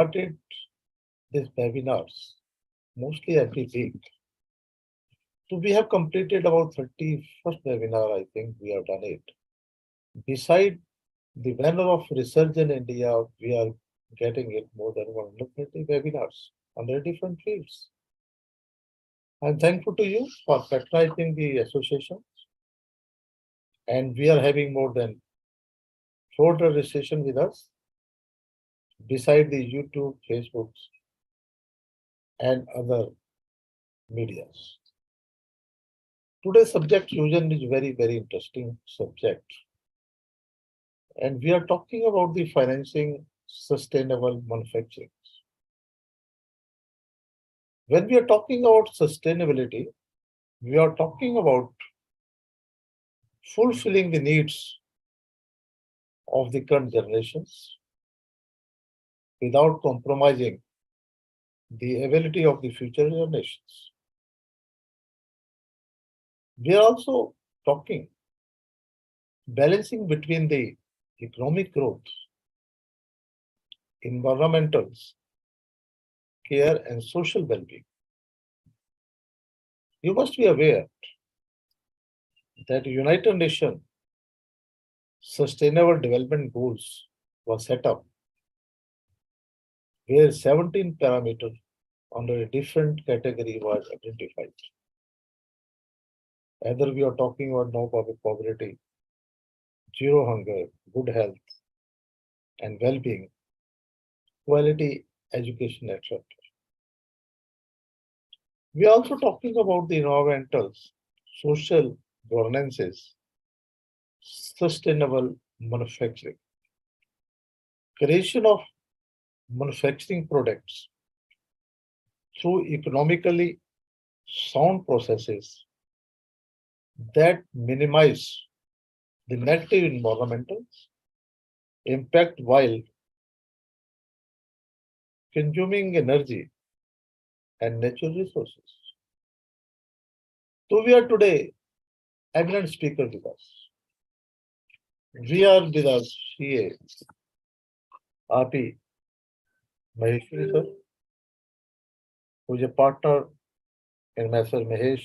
Started these webinars mostly every week. So we have completed about 31st webinar, I think we have done it. Beside the banner of Research in India, we are getting it more than 130 webinars under different fields. I'm thankful to you for patronizing the association, and we are having more than 400 registration with us, beside the YouTube, Facebooks, and other medias. Today's subject fusion is very interesting subject, and we are talking about the financing sustainable manufacturing. When we are talking about sustainability, we are talking about fulfilling the needs of the current generations without compromising the ability of the future generations. We are also talking balancing between the economic growth, environmental care, and social well-being. You must be aware that United Nations Sustainable Development Goals were set up where 17 parameters under a different category was identified. Either we are talking about no poverty, zero hunger, good health, and well-being, quality education, etc. We are also talking about the environmental, social governances, sustainable manufacturing, creation of manufacturing products through economically sound processes that minimize the negative environmental impact while consuming energy and natural resources. So we are today eminent speaker with us. We are with us CA RP Maheshwari sir, who is a partner in Master Mahesh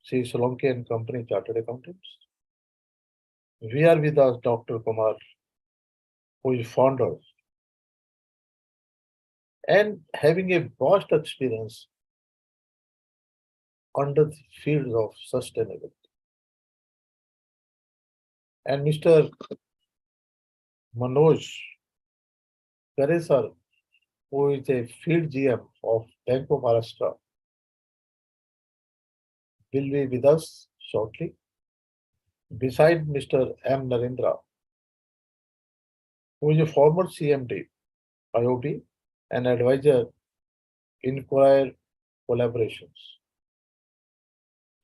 C. Solanki and Company Chartered Accountants. We are with us Dr. Kumar, who is founder and having a vast experience under the field of sustainability. And Mr. Manoj Karesar, who is a field GM of Bank of Maharashtra, will be with us shortly. Beside Mr. M. Narendra, who is a former CMD, IOB, and advisor in Choir Collaborations.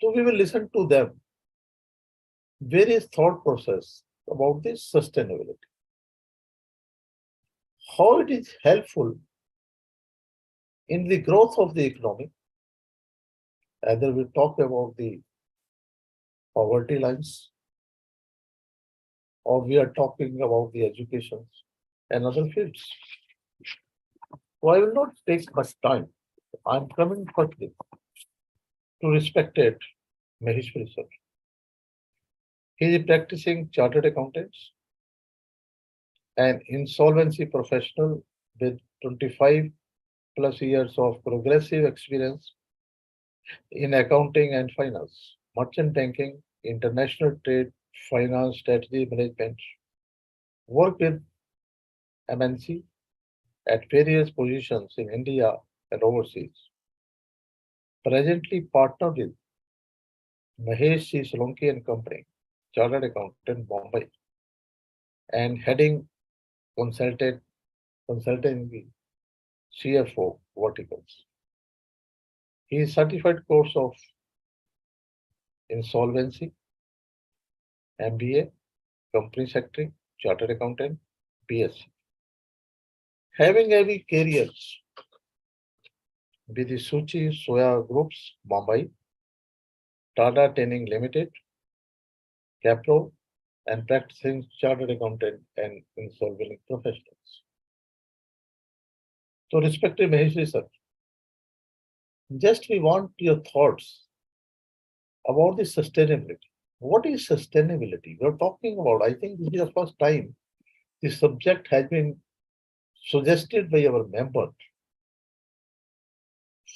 So we will listen to them various thought process about this sustainability. How it is helpful in the growth of the economy. Either we talk about the poverty lines, or we are talking about the education and other fields. So I will not take much time. I'm coming quickly to respected Maheshwari sir. He is a practicing chartered accountant and insolvency professional with 25 plus years of progressive experience in accounting and finance, merchant banking, international trade, finance, strategy management. Worked with MNC at various positions in India and overseas. Presently partnered with Mahesh C. Solanki and Company, Chartered Accountant, Bombay, and heading consulting CFO verticals. He is certified course of insolvency, MBA, company secretary, chartered accountant, BSc. Having heavy careers with the Suchi Soya Groups, Mumbai, Tata Training Limited, Capro, and practicing chartered accountant and insolvency professionals. So respected Maheshwari sir, just we want your thoughts about the sustainability. What is sustainability? We're talking about, I think this is the first time this subject has been suggested by our member,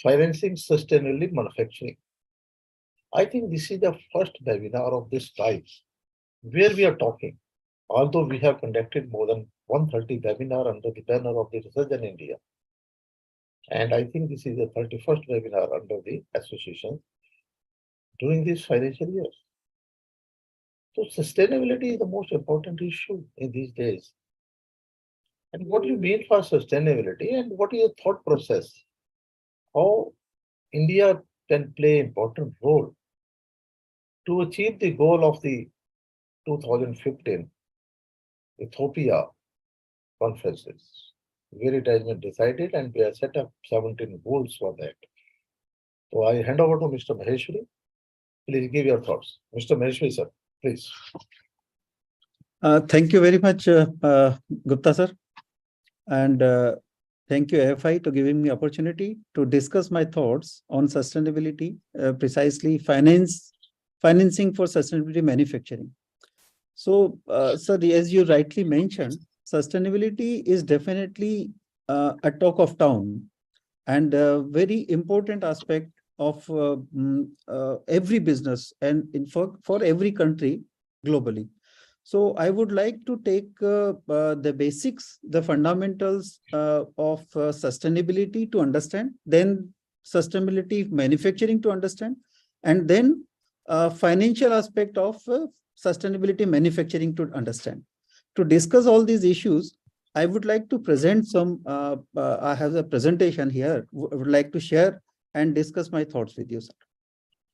financing sustainably manufacturing. I think this is the first webinar of this type where we are talking, although we have conducted more than 130 webinar under the banner of the Research in India. And I think this is the 31st webinar under the association during this financial year. So sustainability is the most important issue in these days. And what do you mean for sustainability and what is your thought process? How India can play important role to achieve the goal of the 2015 Ethiopia conferences, where it has been decided and we have set up 17 goals for that. So I hand over to Mr. Maheshwari. Please give your thoughts. Mr. Maheshwari, sir, please. Thank you very much, Gupta sir. And thank you, AFI, to giving me opportunity to discuss my thoughts on sustainability, precisely financing for sustainability manufacturing. So, sir, as you rightly mentioned, sustainability is definitely a talk of town and a very important aspect of every business and for every country globally. So I would like to take the basics, the fundamentals of sustainability to understand, then sustainability manufacturing to understand, and then financial aspect of sustainability manufacturing to understand. To discuss all these issues, I would like to present some, I have a presentation here, would like to share and discuss my thoughts with you, sir.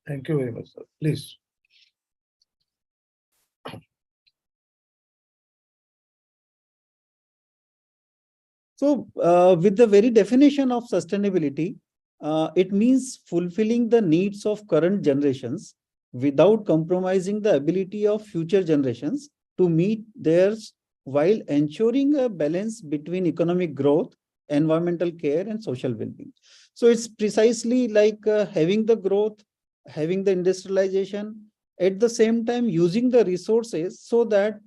Thank you very much, sir. Please. So with the very definition of sustainability, it means fulfilling the needs of current generations without compromising the ability of future generations to meet theirs while ensuring a balance between economic growth, environmental care, and social well-being. So it's precisely like having the growth, having the industrialization, at the same time using the resources so that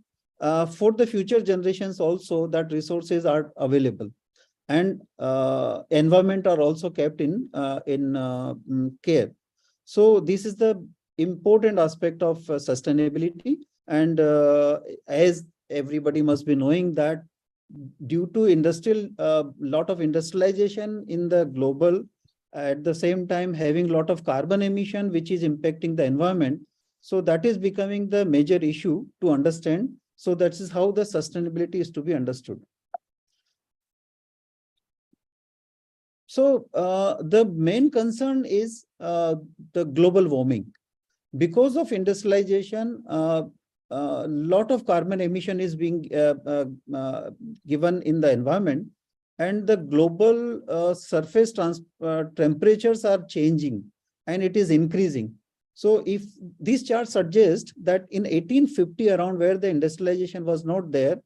for the future generations also that resources are available, and environment are also kept in care. So this is the important aspect of sustainability. And as everybody must be knowing that due to lot of industrialization in the global, at the same time having a lot of carbon emission which is impacting the environment, so that is becoming the major issue to understand. So that is how the sustainability is to be understood. So the main concern is the global warming. Because of industrialization, lot of carbon emission is being given in the environment, and the global surface temperatures are changing and it is increasing. So if these charts suggest that in 1850 around, where the industrialization was not there,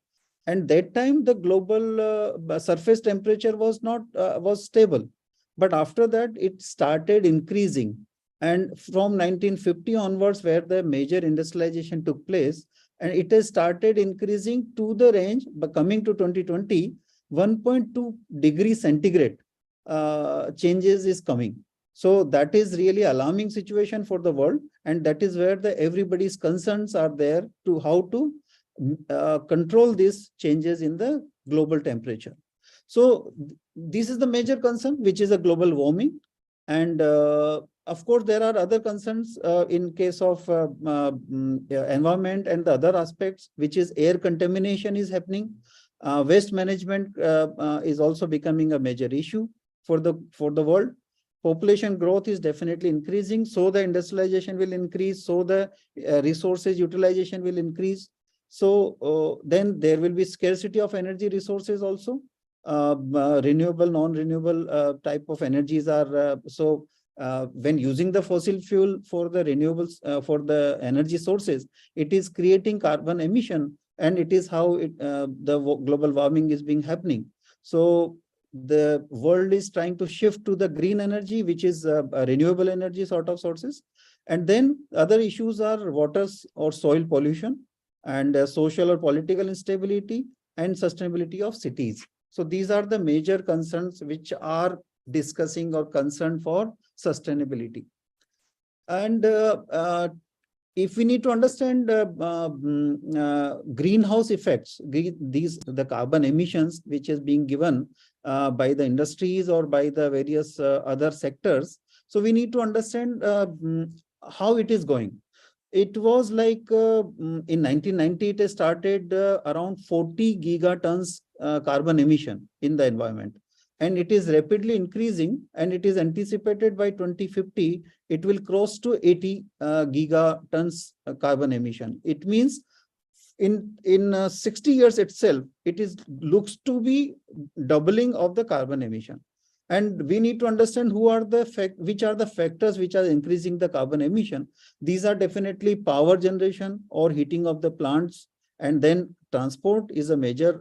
and that time the global surface temperature was not was stable, but after that it started increasing. And from 1950 onwards, where the major industrialization took place, and it has started increasing to the range, but coming to 2020, 1.2 degrees centigrade changes is coming. So that is really alarming situation for the world, and that is where the everybody's concerns are there to how to control these changes in the global temperature. So this is the major concern, which is a global warming. And of course, there are other concerns in case of environment and the other aspects, which is air contamination is happening. Waste management is also becoming a major issue for the world. Population growth is definitely increasing, so the industrialization will increase, so the resources utilization will increase. So then there will be scarcity of energy resources also. Renewable, non-renewable type of energies are when using the fossil fuel for the renewables, for the energy sources, it is creating carbon emission, and it is how the global warming is being happening. So the world is trying to shift to the green energy, which is a renewable energy sort of sources. And then other issues are water or soil pollution, and social or political instability, and sustainability of cities. So these are the major concerns which are discussing or concern for sustainability. And if we need to understand greenhouse effects, the carbon emissions which is being given by the industries or by the various other sectors, so we need to understand how it is going. It was like in 1990 it has started around 40 gigatons carbon emission in the environment, and it is rapidly increasing, and it is anticipated by 2050 it will cross to 80 gigatons carbon emission. It means in 60 years itself, it is looks to be doubling of the carbon emission. And we need to understand which are the factors which are increasing the carbon emission. These are definitely power generation or heating of the plants, and then transport is a major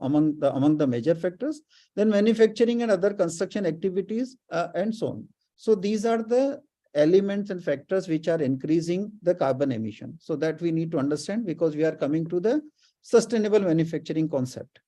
among the major factors. Then manufacturing and other construction activities and so on. So these are the elements and factors which are increasing the carbon emission. So that we need to understand, because we are coming to the sustainable manufacturing concept.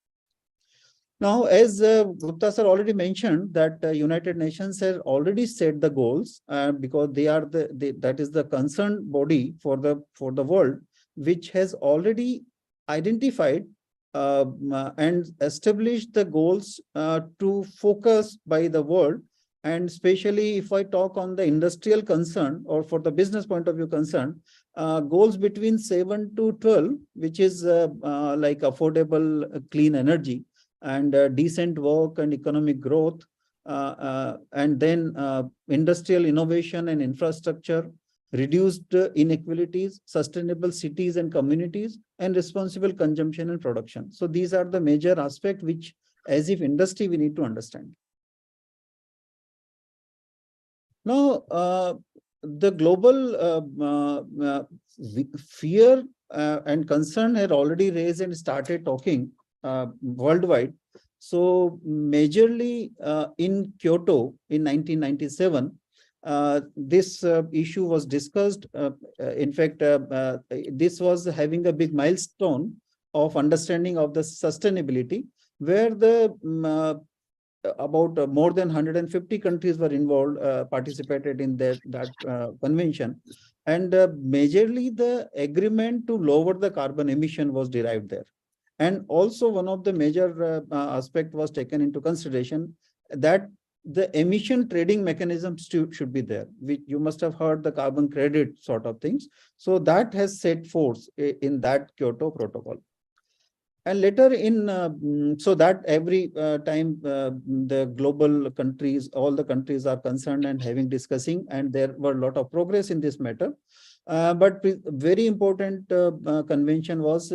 Now, as Gupta sir already mentioned, that United Nations has already set the goals because they are that is the concerned body for the world, which has already identified and established the goals to focus by the world. And especially if I talk on the industrial concern or for the business point of view concern, goals between 7 to 12, which is like affordable clean energy, and decent work and economic growth, and then industrial innovation and infrastructure, reduced inequalities, sustainable cities and communities, and responsible consumption and production. So these are the major aspects which, as if industry, we need to understand. Now, the global fear and concern had already raised and started talking worldwide. So majorly in Kyoto in 1997, this issue was discussed. In fact, this was having a big milestone of understanding of the sustainability, where the about more than 150 countries were involved, participated in that convention. And majorly the agreement to lower the carbon emission was derived there. And also one of the major aspect was taken into consideration, that the emission trading mechanisms should be there. You must have heard the carbon credit sort of things. So that has set forth in that Kyoto Protocol. And later in, so that every time the global countries, all the countries are concerned and discussing, and there were a lot of progress in this matter. But very important convention was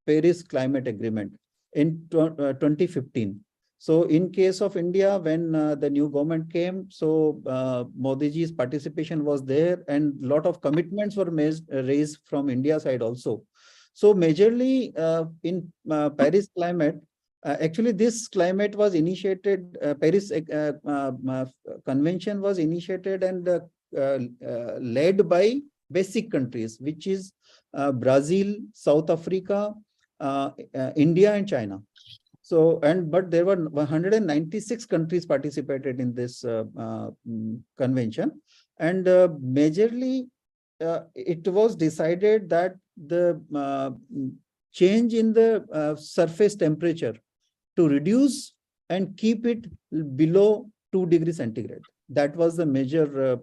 Paris Climate Agreement in 2015. So in case of India, when the new government came, so Modi ji's participation was there, and a lot of commitments were raised from India side also. So majorly in Paris climate, actually this climate was initiated, Paris Convention was initiated and led by basic countries, which is Brazil, South Africa, India and China. So, but there were 196 countries participated in this convention, and majorly it was decided that the change in the surface temperature to reduce and keep it below 2 degrees centigrade. That was the major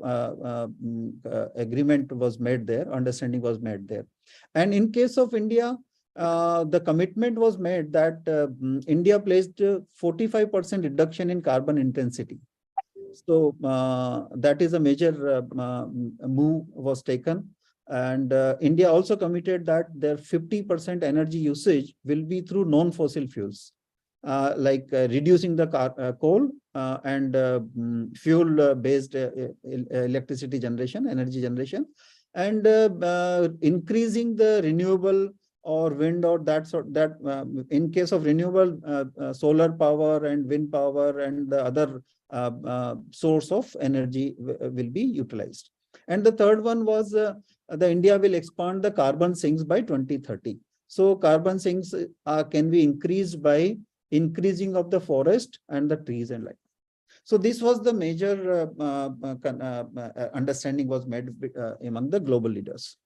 agreement was made there, understanding was made there. And in case of India, the commitment was made that India placed 45% reduction in carbon intensity. So that is a major move was taken. And India also committed that their 50% energy usage will be through non-fossil fuels, like reducing the coal and fuel-based electricity generation, energy generation, and increasing the renewable or wind or that sort, that in case of renewable, solar power and wind power and the other source of energy will be utilized. And the third one was the India will expand the carbon sinks by 2030. So carbon sinks can be increased by increasing of the forest and the trees and like. So this was the major understanding was made among the global leaders.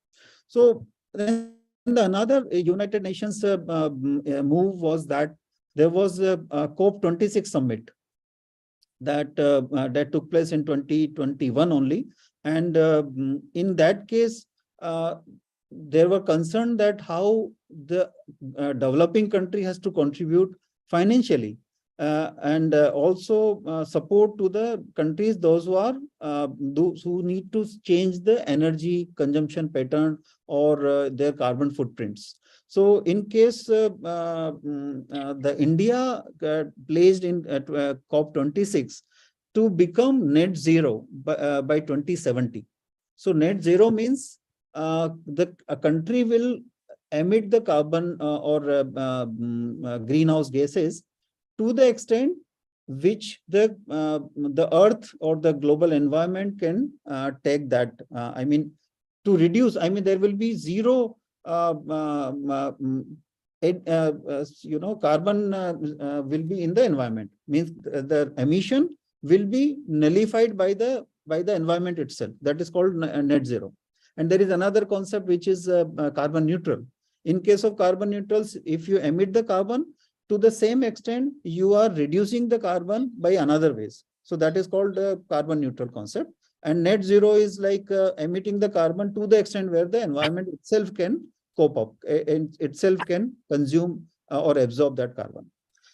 So then the another United Nations move was that there was a COP26 summit that that took place in 2021 only, and in that case there were concerned that how the developing country has to contribute financially and also support to the countries those who are those who need to change the energy consumption pattern or their carbon footprints. So in case the India placed in COP26 to become net zero by 2070. So net zero means a country will emit the carbon or greenhouse gases to the extent which the earth or the global environment can take that. I mean, to reduce, I mean, there will be zero carbon will be in the environment, means the emission will be nullified by the environment itself. That is called net zero. And there is another concept which is carbon neutral. In case of carbon neutrals, if you emit the carbon, to the same extent, you are reducing the carbon by another ways. So that is called the carbon neutral concept. And net zero is like emitting the carbon to the extent where the environment itself can cope up, itself can consume or absorb that carbon.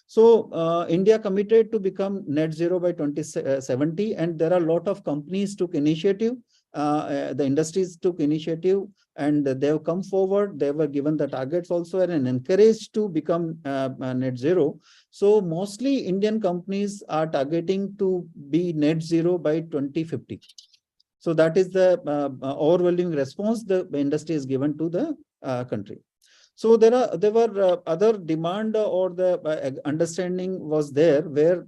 So India committed to become net zero by 2070, and there are a lot of companies took initiative. The industries took initiative and they have come forward. They were given the targets also and encouraged to become net zero. So mostly Indian companies are targeting to be net zero by 2050. So that is the overwhelming response the industry is given to the country. So there were other demand or the understanding was there where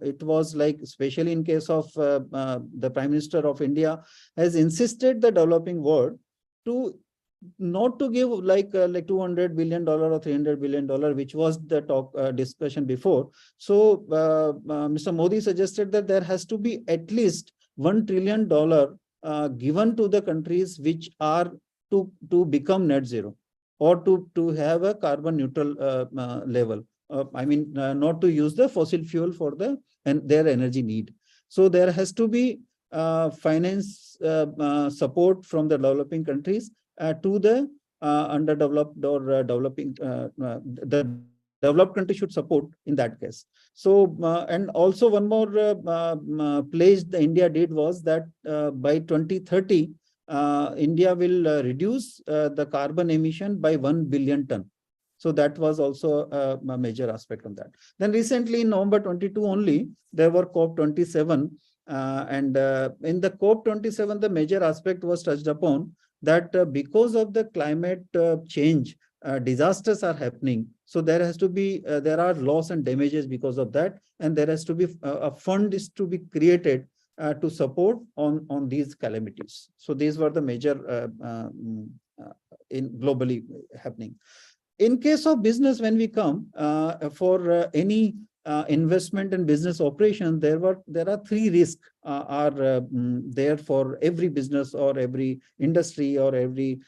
it was like, especially in case of the Prime Minister of India has insisted the developing world to not to give like $200 billion or $300 billion, which was the talk discussion before. So Mr. Modi suggested that there has to be at least $1 trillion given to the countries which are to become net zero, or to have a carbon neutral level. I mean, not to use the fossil fuel for their energy need. So there has to be finance support from the developing countries to the underdeveloped or developing. The developed country should support in that case. So and also one more pledge the India did was that by 2030. India will reduce the carbon emission by 1 billion ton. So that was also a major aspect of that. Then recently in November 22 only, there were COP27 and in the COP27, the major aspect was touched upon that because of the climate change, disasters are happening. So there has to be, there are loss and damages because of that. And there has to be a fund is to be created to support on these calamities. So these were the major in globally happening. In case of business, when we come for any investment and business operation, there are three risks are there for every business or every industry or every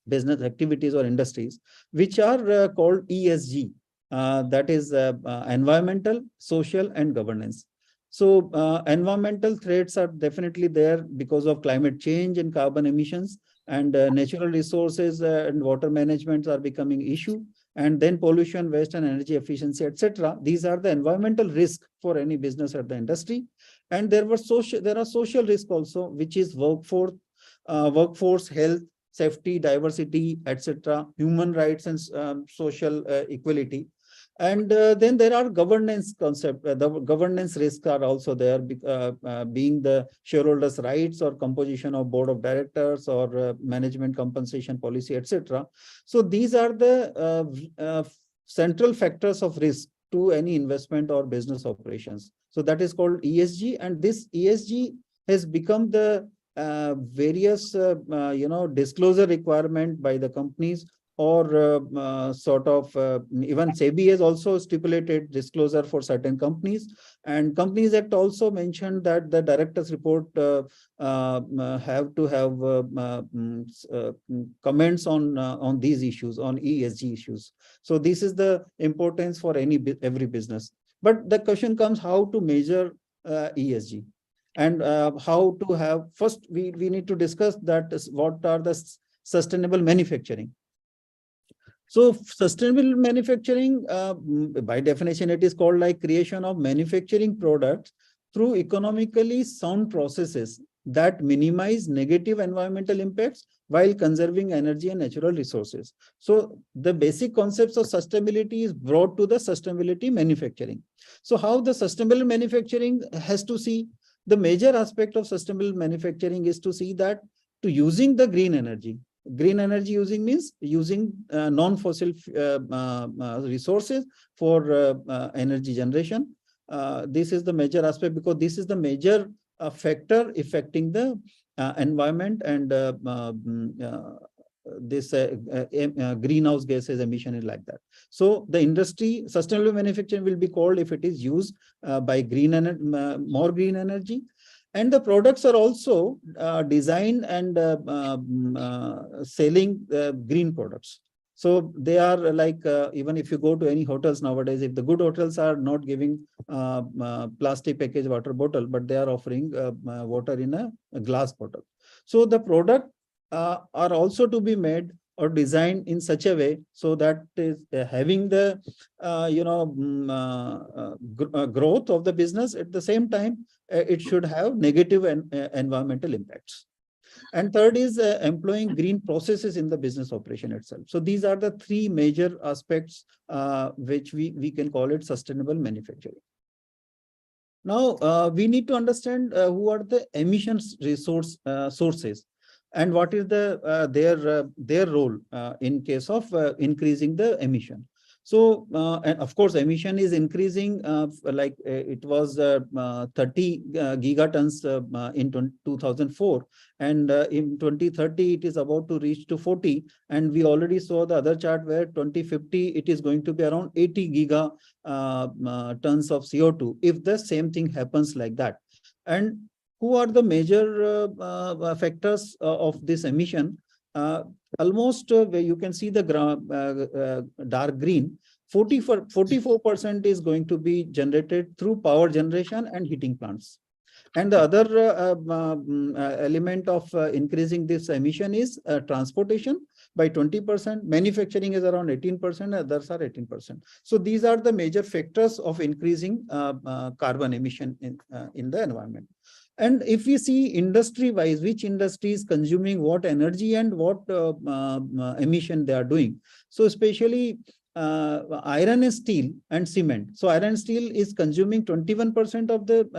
business activities or industries, which are called ESG. That is environmental, social, and governance. So environmental threats are definitely there because of climate change and carbon emissions, and natural resources and water management are becoming issue, and then pollution, waste, and energy efficiency, etc. These are the environmental risk for any business or the industry. And there are social risk also, which is workforce, health, safety, diversity, etc., human rights, and social equality. And then there are governance concept. The governance risks are also there, being the shareholders' rights or composition of board of directors or management compensation policy, etc. So these are the central factors of risk to any investment or business operations. So that is called ESG, and this ESG has become the various disclosure requirement by the companies, or sort of even SEBI has also stipulated disclosure for certain companies. And Companies Act also mentioned that the directors report have to have comments on these issues, on ESG issues. So this is the importance for every business. But the question comes how to measure ESG, and how to have, first we need to discuss that what are the sustainable manufacturing. So sustainable manufacturing, by definition, it is called like creation of manufacturing products through economically sound processes that minimize negative environmental impacts while conserving energy and natural resources. So the basic concepts of sustainability is brought to the sustainability manufacturing. So how the sustainable manufacturing has to see, the major aspect of sustainable manufacturing is to see that to using the green energy. Green energy using means using non-fossil resources for energy generation. This is the major aspect, because this is the major factor affecting the environment, and this greenhouse gases emission is like that. So the industry, sustainable manufacturing will be called if it is used by more green energy. And the products are also designed and selling green products. So they are like, even if you go to any hotels nowadays, if the good hotels are not giving plastic package water bottle, but they are offering water in a glass bottle. So the product are also to be made or designed in such a way so that is having the growth of the business. At the same time, it should have negative environmental impacts. And third is employing green processes in the business operation itself. So these are the three major aspects which we can call it sustainable manufacturing. Now we need to understand who are the emissions sources, and what is their role in case of increasing the emission. So, and of course, emission is increasing, it was 30 gigatons in 2004, and in 2030, it is about to reach to 40. And we already saw the other chart where 2050, it is going to be around 80 gigatons of CO2, if the same thing happens like that. And who are the major factors of this emission? Almost where you can see the dark green, 44% is going to be generated through power generation and heating plants. And the other element of increasing this emission is transportation by 20%, manufacturing is around 18%, others are 18%. So these are the major factors of increasing carbon emission in the environment. And if we see industry-wise, which industry is consuming what energy and what emission they are doing. So especially iron and steel and cement. So iron and steel is consuming 21% of the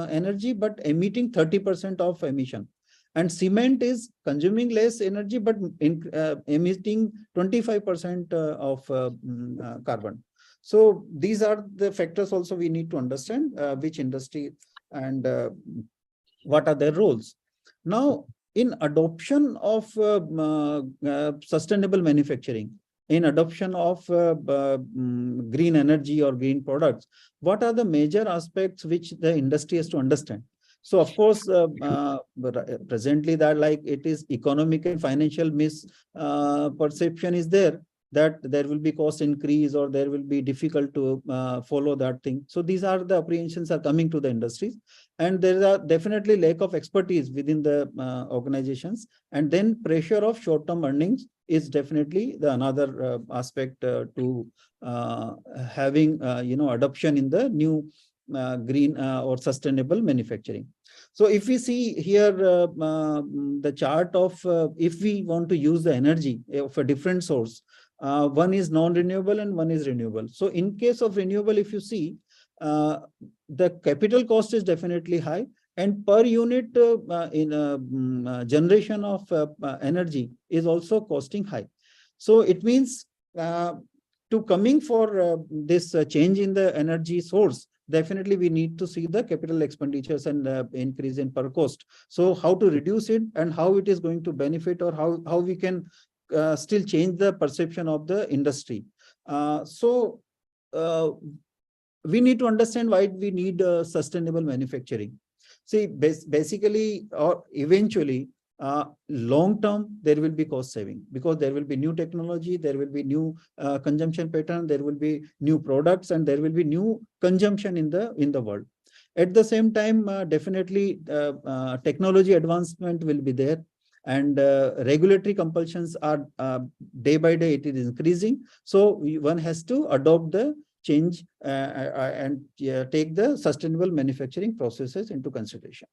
energy, but emitting 30% of emission. And cement is consuming less energy, but emitting 25% of carbon. So these are the factors also we need to understand which industry and what are their roles. Now, in adoption of sustainable manufacturing, in adoption of green energy or green products, what are the major aspects which the industry has to understand? So, of course, presently that like it is economic and financial misperception is there, that there will be cost increase or there will be difficult to follow that thing. So these are the apprehensions are coming to the industries, and there are definitely lack of expertise within the organizations, and then pressure of short-term earnings is definitely the another aspect to having adoption in the new green or sustainable manufacturing. So if we see here the chart of if we want to use the energy of a different source, one is non-renewable and one is renewable. So in case of renewable, if you see, the capital cost is definitely high, and per unit generation of energy is also costing high. So it means to coming for this change in the energy source, definitely we need to see the capital expenditures and increase in per cost. So how to reduce it and how it is going to benefit, or how we can still change the perception of the industry. We need to understand why we need sustainable manufacturing. See, basically or eventually, long term, there will be cost saving, because there will be new technology, there will be new consumption pattern, there will be new products, and there will be new consumption in the world. At the same time, definitely technology advancement will be there, and regulatory compulsions are day by day it is increasing. So one has to adopt the change and take the sustainable manufacturing processes into consideration.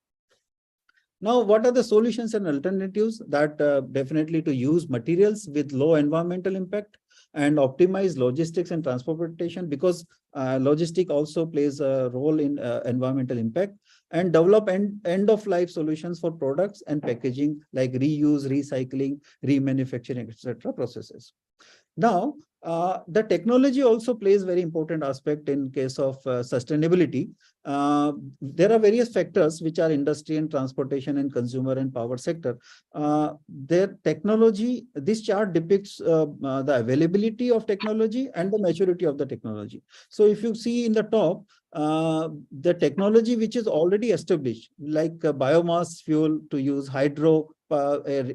Now, what are the solutions and alternatives? That definitely to use materials with low environmental impact and optimize logistics and transportation, because logistic also plays a role in environmental impact, and develop end of life solutions for products and packaging like reuse, recycling, remanufacturing, etc. processes. Now, the technology also plays very important aspect in case of sustainability. There are various factors which are industry and transportation and consumer and power sector. Their technology, this chart depicts the availability of technology and the maturity of the technology. So if you see in the top, the technology which is already established, like biomass fuel to use, hydro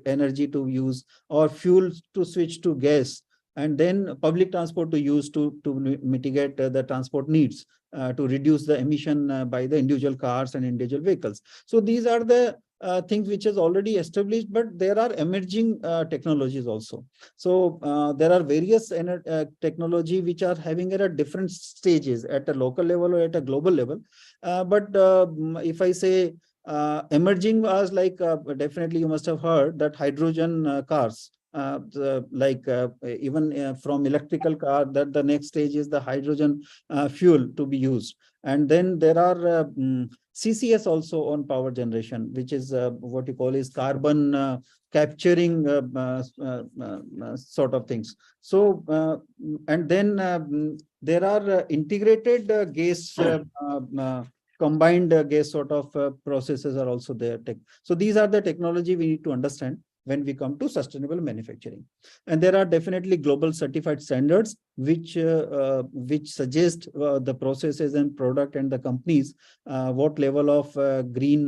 energy to use, or fuel to switch to gas, and then public transport to use to mitigate the transport needs, to reduce the emission by the individual cars and individual vehicles. So these are the things which is already established, but there are emerging technologies also. So there are various technology which are having at a different stages, at a local level or at a global level. But if I say emerging was like, definitely you must have heard that hydrogen cars. Even from electrical car, that the next stage is the hydrogen fuel to be used. And then there are CCS also on power generation, which is what you call is carbon capturing sort of things. So and then there are integrated gas combined gas sort of processes are also there. So these are the technology we need to understand when we come to sustainable manufacturing. And there are definitely global certified standards which suggest the processes and product and the companies what level of green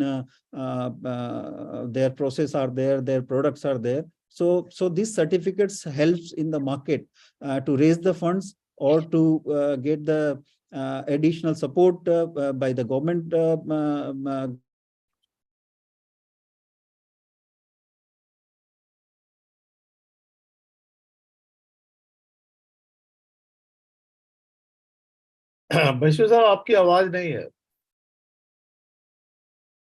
their process are there, their products are there. So these certificates helps in the market to raise the funds or to get the additional support by the government बैशु साहब आपकी आवाज नहीं है.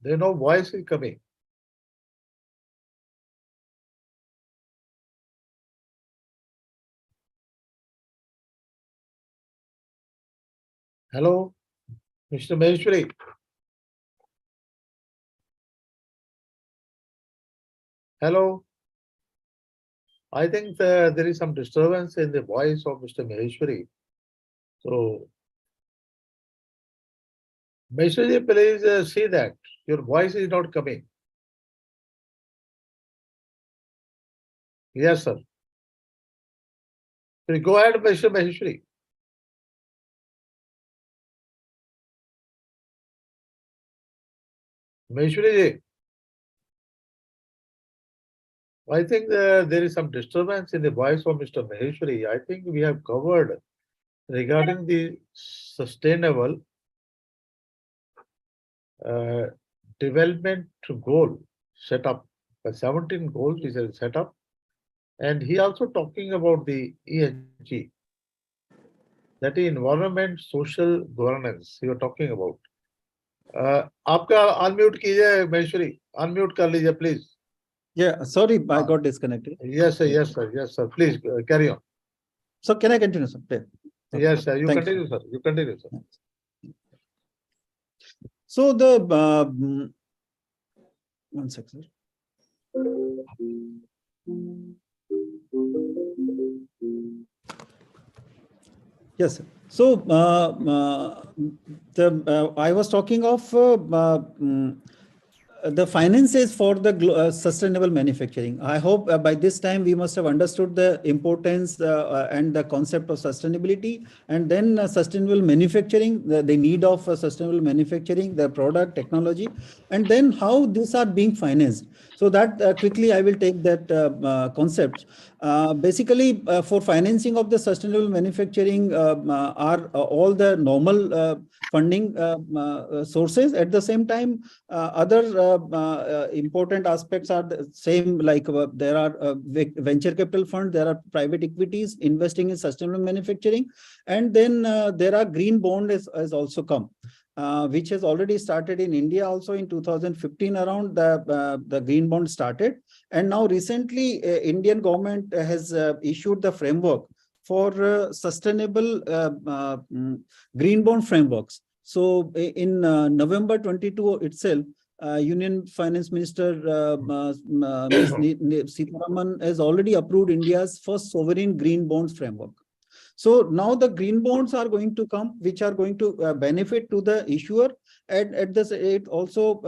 There no voice is coming. Hello, Mr. Maheshwari. Hello. I think there is some disturbance in the voice of Mr. Maheshwari. So, Maheshwari, please see that your voice is not coming. Yes, sir. Please go ahead, Mr. Maheshwari. Maheshwari, I think there is some disturbance in the voice of Mr. Maheshwari. I think we have covered regarding the sustainable development goal set up. 17 goals is set up. And he also talking about the ESG, that is environment, social governance you are talking about. आपका unmute कीजिए Maheshwari, unmute कर लीजिए please. Yeah, sorry, I got disconnected. Yes, sir. Yes, sir. Yes, sir. Please carry on. So can I continue, sir? Okay. Yes, sir. You Thank you. continue, sir. You continue, sir. So the one sec, sir. Yes, sir. So I was talking of the finances for the sustainable manufacturing. I hope by this time we must have understood the importance and the concept of sustainability, and then sustainable manufacturing, the need of sustainable manufacturing, the product technology, and then how these are being financed. So that quickly I will take that concept. Basically, for financing of the sustainable manufacturing are all the normal funding sources. At the same time, other important aspects are the same, like there are venture capital funds, there are private equities investing in sustainable manufacturing, and then there are green bond has also come. Which has already started in India also in 2015 around the green bond started. And now recently Indian government has issued the framework for sustainable green bond frameworks. So in November 22 itself, Union Finance Minister Ms. Sitharaman has already approved India's first sovereign green bonds framework. So now the green bonds are going to come, which are going to benefit to the issuer. And at this, it also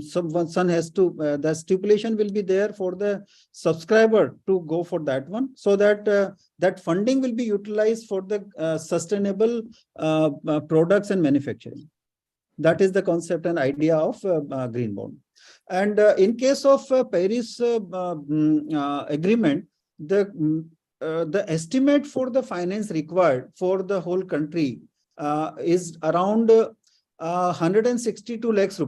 someone has to the stipulation will be there for the subscriber to go for that one, so that that funding will be utilized for the sustainable products and manufacturing. That is the concept and idea of green bond. And in case of Paris agreement, the estimate for the finance required for the whole country is around 162 lakhs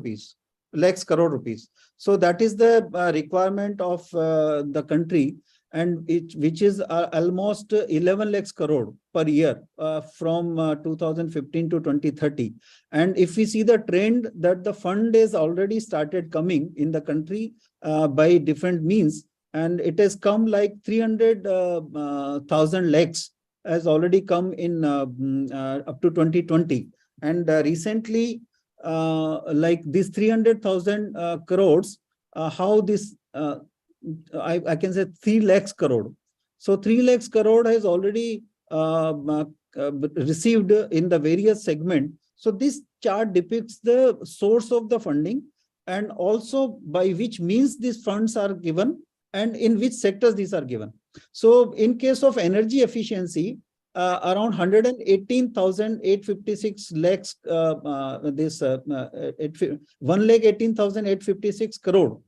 crore rupees. So that is the requirement of the country, and which is almost 11 lakhs crore per year from 2015 to 2030. And if we see the trend that the fund is already started coming in the country by different means, and it has come like 300,000 lakhs has already come in up to 2020. And recently, like this 300,000 crores, how this, I can say 3 lakhs crore. So 3 lakhs crore has already received in the various segment. So this chart depicts the source of the funding and also by which means these funds are given and in which sectors these are given. So in case of energy efficiency, around 118,856 lakhs, 1,18,856 crore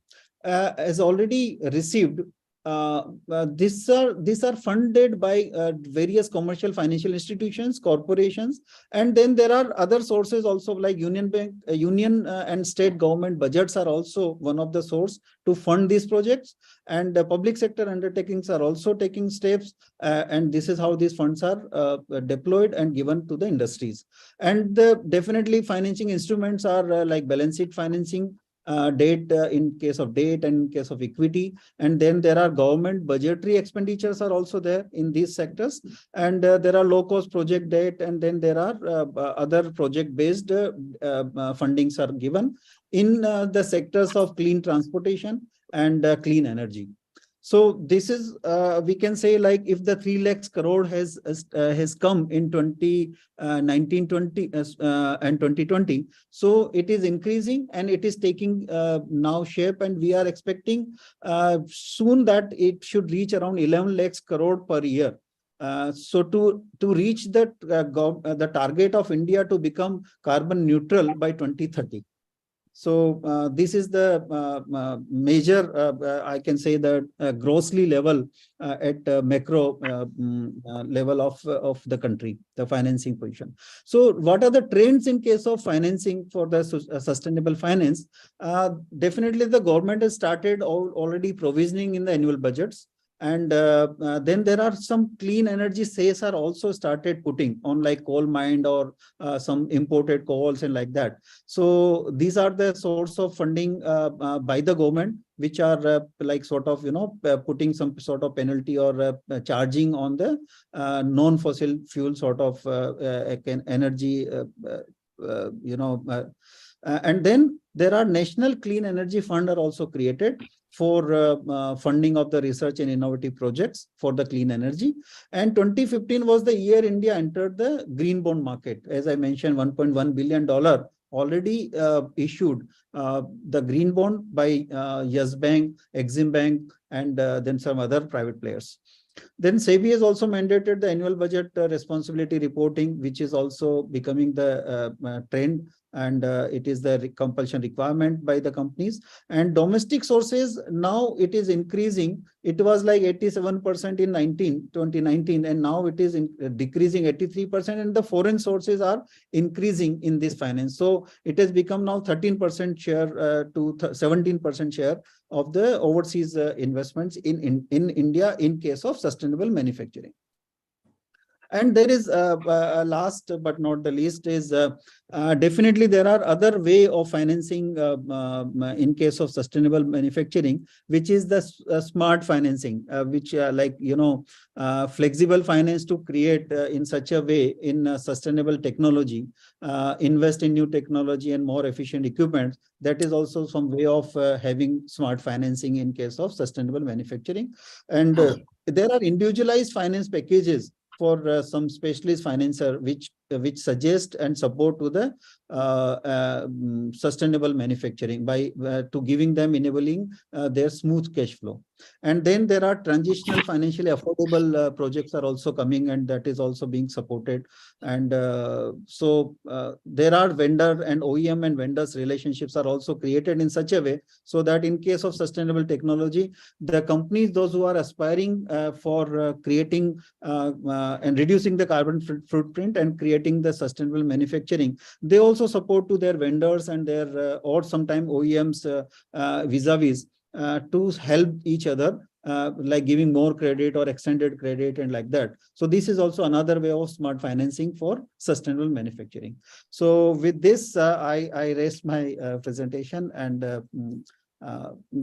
has already received. These are funded by various commercial financial institutions, corporations, and then there are other sources also like Union Bank, Union and state government budgets are also one of the source to fund these projects, and public sector undertakings are also taking steps, and this is how these funds are deployed and given to the industries. And definitely financing instruments are like balance sheet financing, debt in case of debt and in case of equity, and then there are government budgetary expenditures are also there in these sectors, and there are low cost project debt, and then there are other project based fundings are given in the sectors of clean transportation and clean energy. So this is we can say like if the 3 lakhs crore has come in 2019-20 and 2020, so it is increasing and it is taking now shape, and we are expecting soon that it should reach around 11 lakhs crore per year. So to reach that the target of India to become carbon neutral by 2030. So this is the major, I can say that grossly level at macro level of the country, the financing position. So what are the trends in case of financing for the sustainable finance? Definitely the government has started already provisioning in the annual budgets. And then there are some clean energy sales are also started putting on, like coal mine or some imported coals and like that. So these are the source of funding by the government, which are like sort of, putting some sort of penalty or charging on the non-fossil fuel sort of energy, and then there are National Clean Energy Fund are also created for funding of the research and innovative projects for the clean energy. And 2015 was the year India entered the green bond market. As I mentioned, $1.1 billion already issued the green bond by Yes Bank, Exim Bank, and then some other private players. Then SEBI has also mandated the annual budget responsibility reporting, which is also becoming the trend, and it is the compulsion requirement by the companies. And domestic sources, now it is increasing. It was like 87% in 2019, and now it is decreasing 83%, and the foreign sources are increasing in this finance. So it has become now 13% share to 17% share of the overseas investments in India in case of sustainable manufacturing. And there is last but not the least is definitely there are other way of financing in case of sustainable manufacturing, which is the smart financing, which flexible finance to create in such a way in sustainable technology, invest in new technology and more efficient equipment. That is also some way of having smart financing in case of sustainable manufacturing. And there are individualized finance packages for some specialist financer, which suggest and support to the sustainable manufacturing by to giving them enabling their smooth cash flow. And then there are transitional financially affordable projects are also coming, and that is also being supported. And so there are vendor and OEM and vendors relationships are also created in such a way so that in case of sustainable technology, the companies, those who are aspiring for creating and reducing the carbon footprint and creating the sustainable manufacturing, they also support to their vendors and their or sometime OEMs vis-a-vis to help each other, like giving more credit or extended credit and like that. So this is also another way of smart financing for sustainable manufacturing. So with this, I rest my presentation, and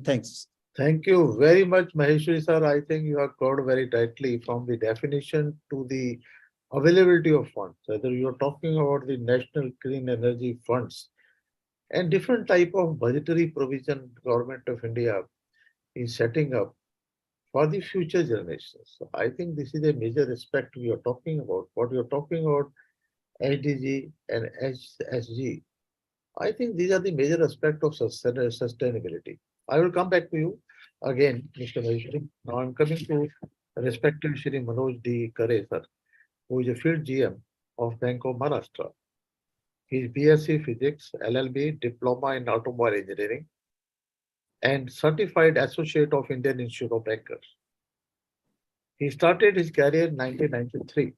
thanks. Thank you very much, Maheshwari sir. I think you have covered very tightly from the definition to the availability of funds, whether you're talking about the National Clean Energy Funds and different type of budgetary provision Government of India is setting up for the future generations. So I think this is a major aspect we are talking about. What you're talking about, SDG and SG, I think these are the major aspects of sustainability. I will come back to you again, Mr. Maheshwari. Now I'm coming to respected Shri Manoj D. Kare, sir, who is a field GM of Bank of Maharashtra. He is BSc Physics, LLB, Diploma in Automobile Engineering, and Certified Associate of Indian Institute of Bankers. He started his career in 1993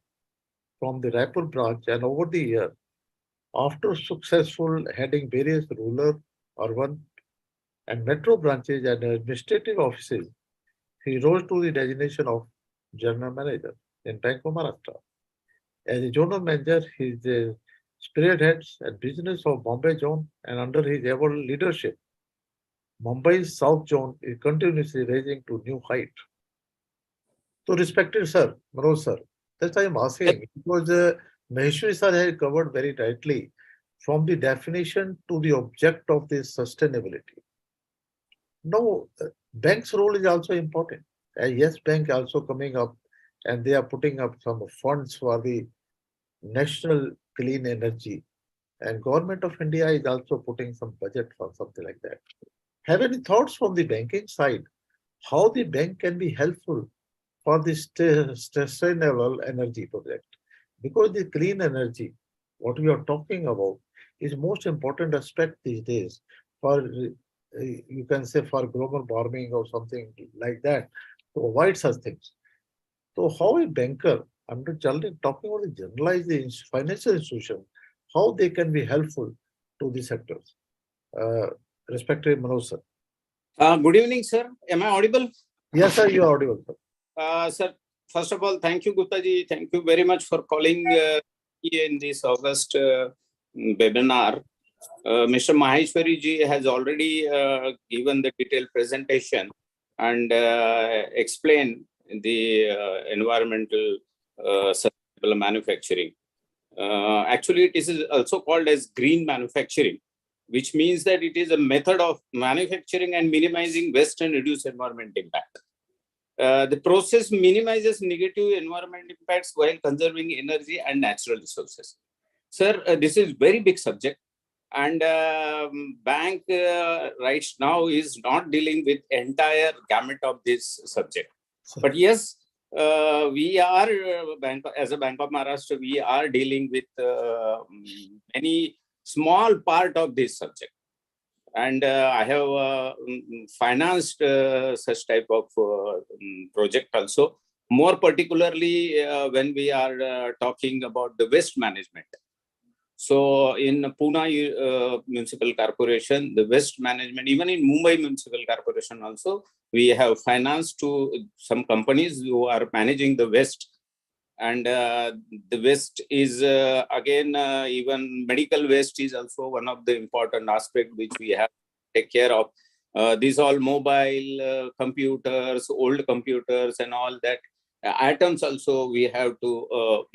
from the Raipur branch, and over the year, after successful heading various rural, urban, and metro branches and administrative offices, he rose to the designation of General Manager in Bank of Maharashtra. As a General Manager, he spearheads and business of Bombay Zone, and under his able leadership, Mumbai's South Zone is continuously rising to new height. So, respected sir, Manoj sir, that's why I'm asking, because Maheshwari sir has covered very tightly from the definition to the object of this sustainability. Now, bank's role is also important. Yes Bank also coming up, and they are putting up some funds for the national clean energy. And Government of India is also putting some budget for something like that. Have any thoughts from the banking side, how the bank can be helpful for this sustainable energy project? Because the clean energy, what we are talking about, is most important aspect these days for, you can say, for global warming or something like that, to avoid such things. So how a banker, I'm not talking about the generalized financial institution, how they can be helpful to the sectors. Respected Manoj sir. Good evening, sir. Am I audible? Yes, sir, you are audible, sir. Sir, first of all, thank you, Gupta ji. Thank you very much for calling me in this August webinar. Mr. Maheshwari ji has already given the detailed presentation and explained the environmental sustainable manufacturing. Actually, it is also called as green manufacturing, which means that it is a method of manufacturing and minimizing waste and reduce environment impact. The process minimizes negative environment impacts while conserving energy and natural resources. Sir, this is very big subject, and bank right now is not dealing with entire gamut of this subject. But yes, we are as a Bank of Maharashtra, we are dealing with many small part of this subject. And I have financed such type of project also, more particularly when we are talking about the waste management. So in Pune Municipal Corporation, the waste management, even in Mumbai Municipal Corporation also, we have financed to some companies who are managing the waste. And the waste is again, even medical waste is also one of the important aspects which we have to take care of. These all mobile computers, old computers and all that items also we have to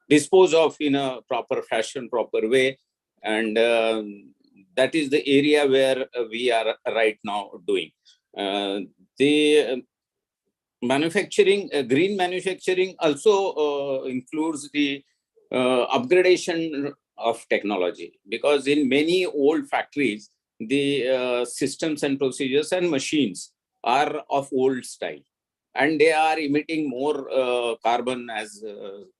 dispose of in a proper fashion, proper way. And that is the area where we are right now doing. The manufacturing, green manufacturing also includes the upgradation of technology, because in many old factories, the systems and procedures and machines are of old style, and they are emitting more carbon, as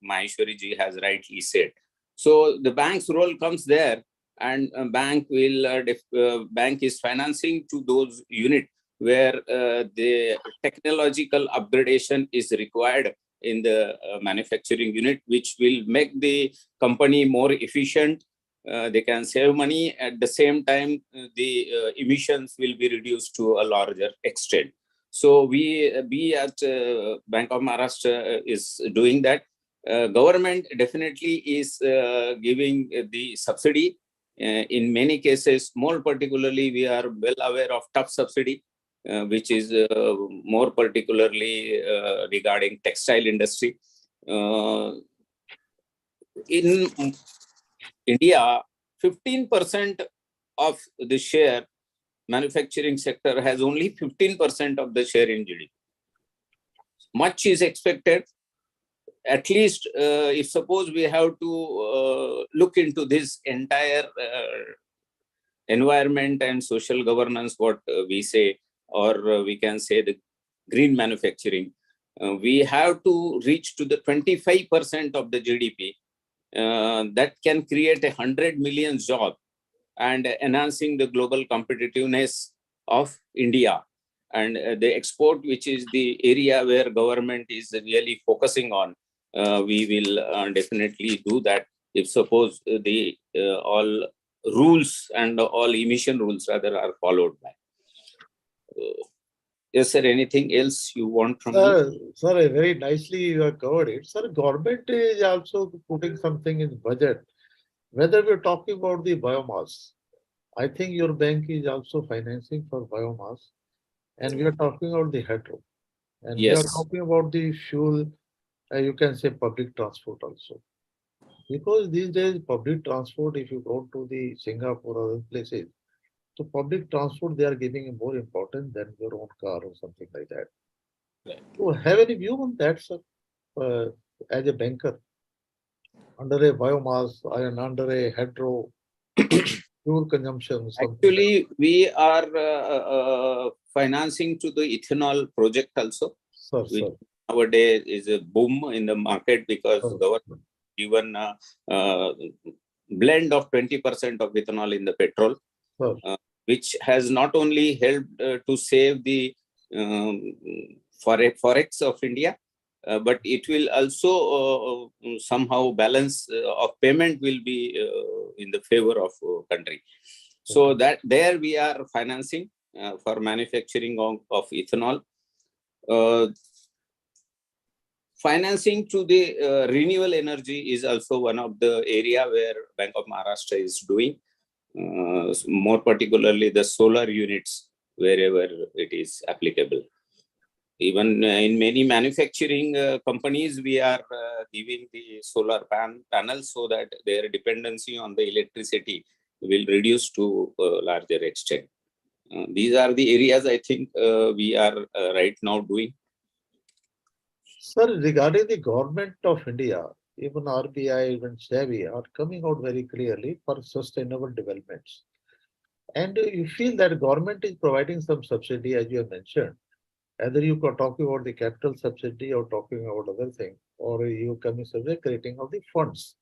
Maheshwari ji has rightly said. So the bank's role comes there, and bank is financing to those units where the technological upgradation is required in the manufacturing unit, which will make the company more efficient. They can save money. At the same time, the emissions will be reduced to a larger extent. So we at Bank of Maharashtra is doing that. Government definitely is giving the subsidy. In many cases, more particularly, we are well aware of tough subsidy, which is more particularly regarding textile industry. In India, 15% of the share manufacturing sector has only 15% of the share in GDP. Much is expected. At least, if suppose we have to look into this entire environment and social governance, what we say, or we can say the green manufacturing, we have to reach to the 25% of the GDP. That can create 100 million jobs and enhancing the global competitiveness of India. And the export, which is the area where government is really focusing on, we will definitely do that if suppose the all rules and all emission rules rather are followed by. Is there anything else you want from me? Sir, very nicely you have covered it. Sir, government is also putting something in budget. Whether we're talking about the biomass, I think your bank is also financing for biomass. And we are talking about the hydro. And we are Yes. talking about the fuel, you can say public transport also. Because these days, public transport, if you go to the Singapore or other places, so public transport, they are giving more importance than your own car or something like that. Right. So have any view on that, sir, as a banker? Under a biomass and under a hydro fuel consumption? Actually, we are financing to the ethanol project also, Sir, which sir. nowadays is a boom in the market because Sir. government given a blend of 20% of ethanol in the petrol, which has not only helped to save the forex of India, but it will also somehow balance of payment will be in the favor of country. So that there we are financing for manufacturing of ethanol. financing to the renewable energy is also one of the area where Bank of Maharashtra is doing, more particularly the solar units wherever it is applicable. Even in many manufacturing companies, we are giving the solar panels so that their dependency on the electricity will reduce to a larger extent. These are the areas I think we are right now doing. Sir, regarding the government of India, even RBI, even SEBI are coming out very clearly for sustainable developments. And you feel that government is providing some subsidy, as you have mentioned. Either you are talking about the capital subsidy or talking about other thing, or you coming subject creating of the funds.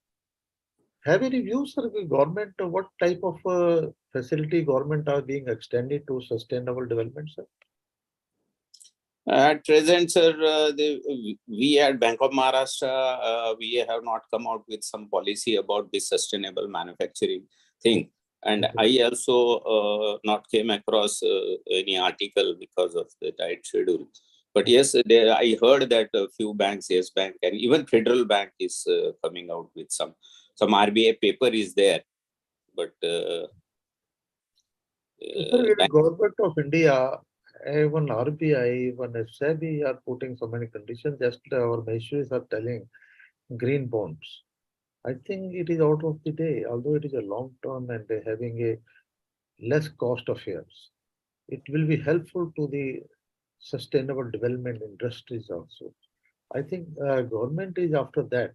Have any views, sir, the government, what type of facility government are being extended to sustainable development, sir? At present, sir, we at Bank of Maharashtra, we have not come out with some policy about the sustainable manufacturing thing. And I also not came across any article because of the tight schedule. But yes, I heard that a few banks, Yes Bank, and even Federal Bank is coming out with some RBI paper is there. But Sir, the government of India, even RBI, even SEBI are putting so many conditions. Just our Maheshwaris are telling green bonds. I think it is out of the day, although it is a long term and having a less cost affairs. It will be helpful to the sustainable development industries also. I think government is after that,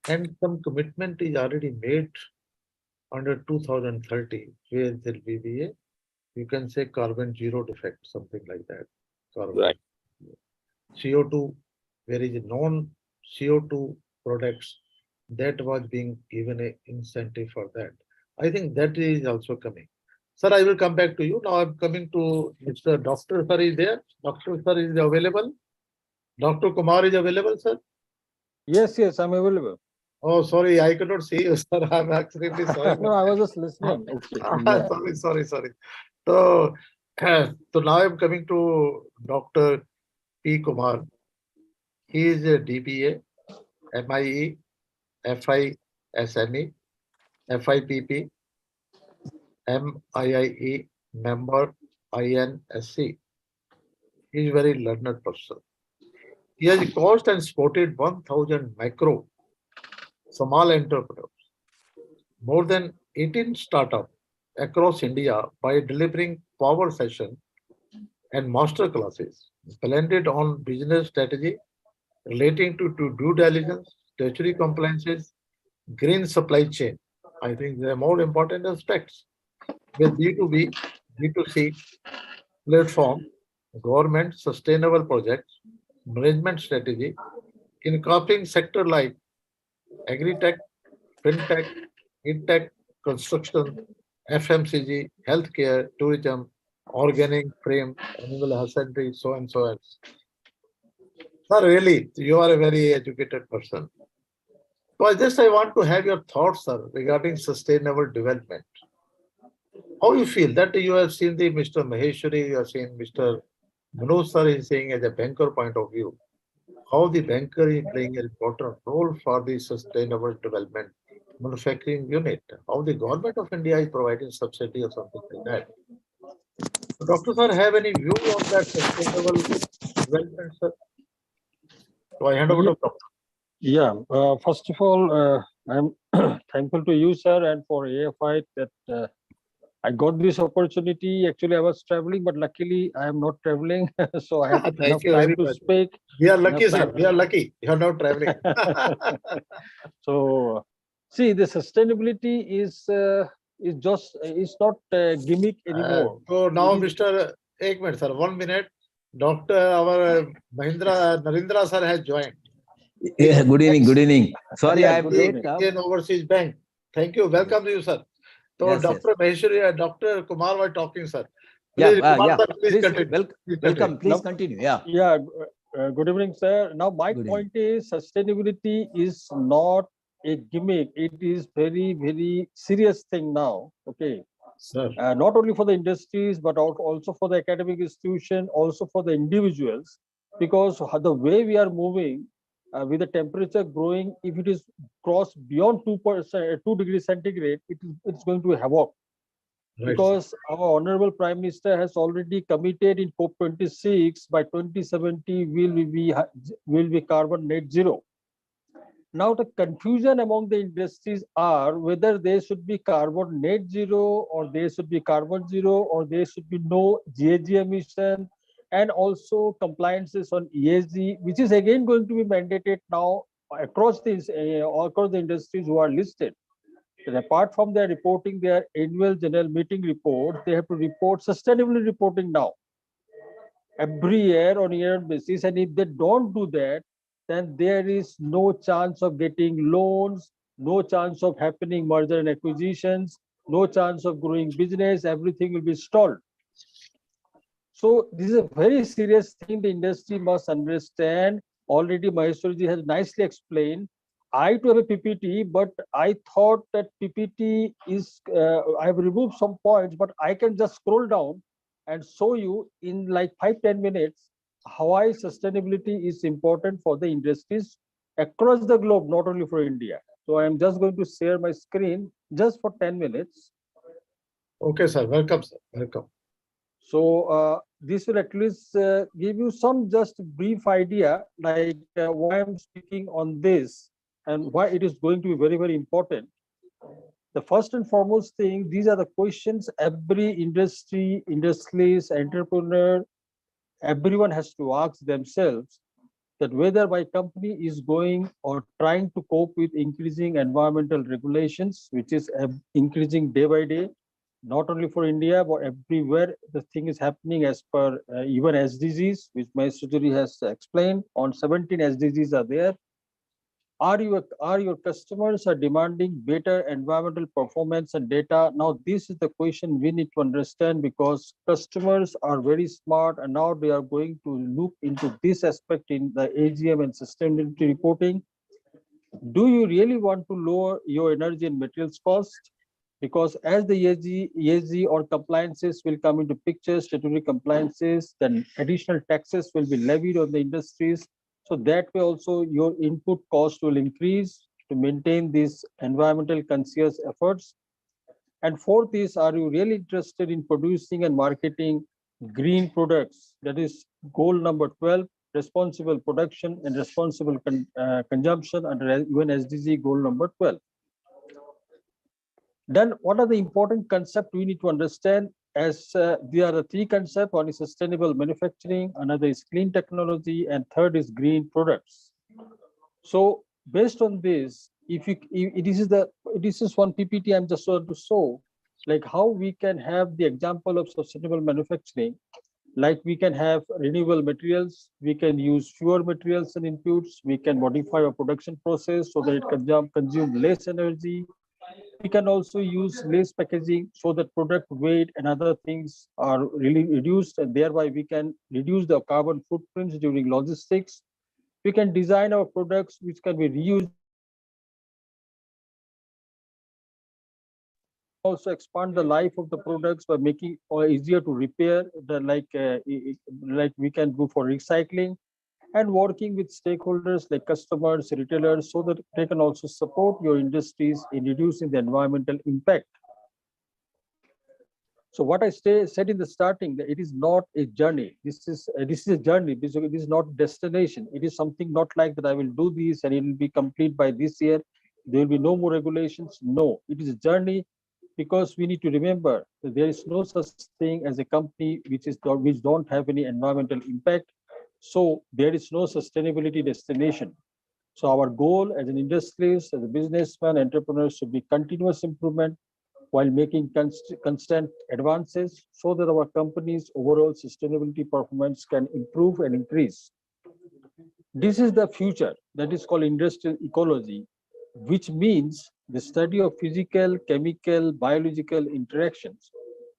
and some commitment is already made under 2030, where there will be a, you can say, carbon zero defect, something like that. Carbon. Right. CO2, where is non-CO2 products that was being given a incentive for that. I think that is also coming. Sir, I will come back to you. Now I'm coming to Mr. Doctor Sir is there. Doctor Sir is available. Dr. Kumar is available, sir. Yes, I'm available. Oh, sorry, I could not see you, sir. I'm extremely sorry. No, I was just listening. Okay. Yeah. Sorry. So, so now I'm coming to Dr. P. Kumar. He is a DBA, MIE, FI, SME, FIPP, MIIE, member, INSC. He is a very learned person. He has coached and supported 1,000 micro small entrepreneurs, more than 18 startups across India by delivering power session and master classes blended on business strategy relating to due diligence, statutory compliances, green supply chain. I think they are more important aspects with B2B, B2C platform, government sustainable projects, management strategy, incorporating sector like agri-tech, fintech, edtech, construction, FMCG, healthcare, tourism, organic frame, animal husbandry, so and so on. Sir, really, you are a very educated person. So I want to have your thoughts, sir, regarding sustainable development. How you feel that you have seen the Mr. Maheshwari, you have seen Mr. Manoj sir is saying as a banker point of view, how the banker is playing an important role for the sustainable development manufacturing unit, how the government of India is providing subsidy or something like that. So, Dr. Sir, have any view on that sustainable development, sir? So I hand over to Dr. Yeah. First of all, I'm thankful to you, sir, and for AFI that I got this opportunity. Actually, I was traveling, but luckily I am not traveling, so I have Thank enough you time very to much. speak. We are lucky, Enough sir. time. We are lucky. You are not traveling. So, see, the sustainability is just it's not a gimmick anymore. So now, It is- Mr. Ek minute, sir. 1 minute. Dr. Our Narendra sir has joined. Yeah, good evening, good evening. Sorry, Yeah, I good am evening. Indian Overseas Bank. Thank you. Welcome to you, sir. So Yes, Dr. Maheshwari, Dr. Kumar were talking, sir. yeah, Please, Kumar yeah. sir, please Please, continue. Please continue. welcome. Please Now- continue. Yeah. Yeah, good evening, sir. Now, my Good point is sustainability is not a gimmick. It is very serious thing now. Okay, Sir. not only for the industries, but also for the academic institution, also for the individuals, because the way we are moving, with the temperature growing, if it is crossed beyond 2%, 2 degrees centigrade, it's going to be havoc. Right, Because our honorable Prime Minister has already committed in COP26 by 2070 will be carbon net zero. Now the confusion among the industries are whether they should be carbon net zero, or they should be carbon zero, or there should be no GHG emission, and also compliances on ESG, which is again going to be mandated now across across the industries who are listed. And apart from their reporting their annual general meeting reports, they have to report sustainability reporting now every year on year basis. And if they don't do that, then there is no chance of getting loans, no chance of happening merger and acquisitions, no chance of growing business. Everything will be stalled. So this is a very serious thing the industry must understand. Already Maheshwarji has nicely explained. I too have a PPT, but I thought that PPT is, I have removed some points, but I can just scroll down and show you in like 5-10 minutes why sustainability is important for the industries across the globe, not only for India. So I am just going to share my screen just for 10 minutes. Okay, sir. Welcome, sir. Welcome. So this will at least give you some just brief idea, like why I'm speaking on this and why it is going to be very, very important. The first and foremost thing, these are the questions every industrialist, entrepreneur, everyone has to ask themselves, that whether my company is going or trying to cope with increasing environmental regulations, which is increasing day by day, not only for India, but everywhere the thing is happening as per even SDGs, which Maheshwarji has explained. On 17 SDGs are there. Are your customers are demanding better environmental performance and data? Now, this is the question we need to understand, because customers are very smart and now they are going to look into this aspect in the AGM and sustainability reporting. Do you really want to lower your energy and materials cost? Because as the ESG or compliances will come into picture, statutory compliances, then additional taxes will be levied on the industries. So that way also your input cost will increase to maintain these environmental conscious efforts. And fourth is, are you really interested in producing and marketing green products? That is goal number 12, responsible production and responsible consumption under UN SDG goal number 12. Then what are the important concepts we need to understand? As there are the three concepts: one is sustainable manufacturing, another is clean technology, and third is green products. So based on this, this is one PPT I'm just going to show, like how we can have the example of sustainable manufacturing. Like we can have renewable materials, we can use fewer materials and inputs, we can modify our production process so that it consume less energy. We can also use less packaging so that product weight and other things are really reduced, and thereby we can reduce the carbon footprints during logistics. We can design our products which can be reused. Also expand the life of the products by making it easier to repair, like we can go for recycling, and working with stakeholders like customers, retailers, so that they can also support your industries in reducing the environmental impact. So what I said in the starting, that it is not a journey. This is a journey. It is not destination. It is something not like that I will do this and it will be complete by this year. There will be no more regulations. No, it is a journey, because we need to remember that there is no such thing as a company which don't have any environmental impact. So there is no sustainability destination. So our goal as an industrialist, as a businessman, entrepreneur should be continuous improvement while making constant advances, so that our company's overall sustainability performance can improve and increase. This is the future that is called industrial ecology, which means the study of physical, chemical, biological interactions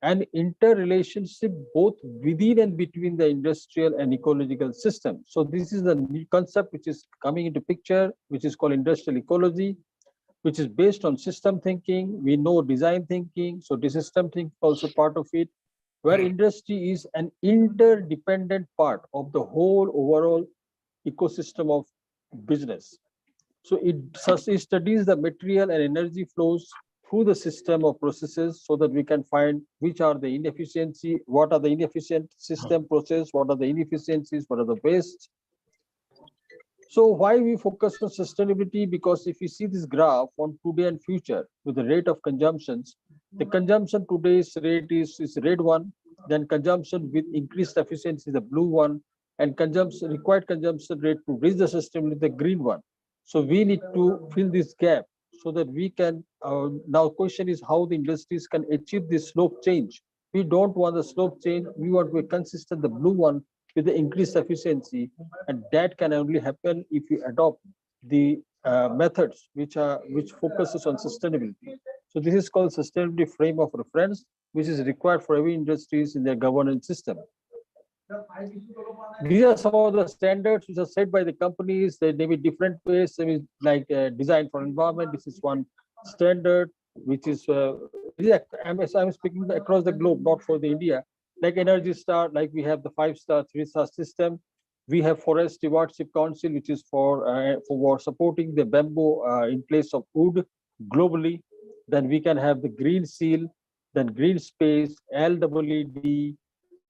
and interrelationship both within and between the industrial and ecological system. So this is the new concept which is coming into picture, which is called industrial ecology, which is based on system thinking. We know design thinking, so the system thinking also part of it, where industry is an interdependent part of the whole overall ecosystem of business. So it studies the material and energy flows through the system of processes so that we can find which are the inefficiency, what are the inefficient system process, what are the inefficiencies, what are the waste. So why we focus on sustainability? Because if you see this graph on today and future with the rate of consumptions, the consumption today's rate is red one, then consumption with increased efficiency is the blue one, and consumption required consumption rate to reach the sustainability the green one. So we need to fill this gap so that we can, now question is how the industries can achieve this slope change. We don't want the slope change, we want to be consistent, the blue one with the increased efficiency, and that can only happen if you adopt the methods which focuses on sustainability. So this is called sustainability frame of reference, which is required for every industries in their governance system. These are some of the standards which are set by the companies. There may be different ways, like design for environment. This is one standard, which is I'm speaking across the globe, not for the India. Like Energy Star, like we have the 5-star, 3-star system. We have Forest Stewardship Council, which is for supporting the bamboo in place of wood globally. Then we can have the Green Seal, then Green Space, LEED,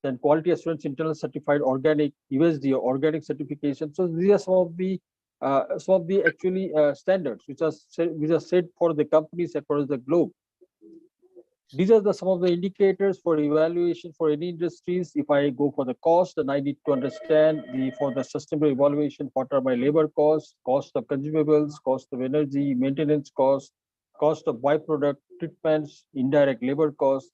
then Quality Assurance Internal Certified Organic, USD or organic certification. So these are some of the actually standards which are set for the companies across the globe. These are some of the indicators for evaluation for any industries. If I go for the cost, then I need to understand for the sustainable evaluation, what are my labor costs, cost of consumables, cost of energy, maintenance cost of byproduct treatments, indirect labor costs.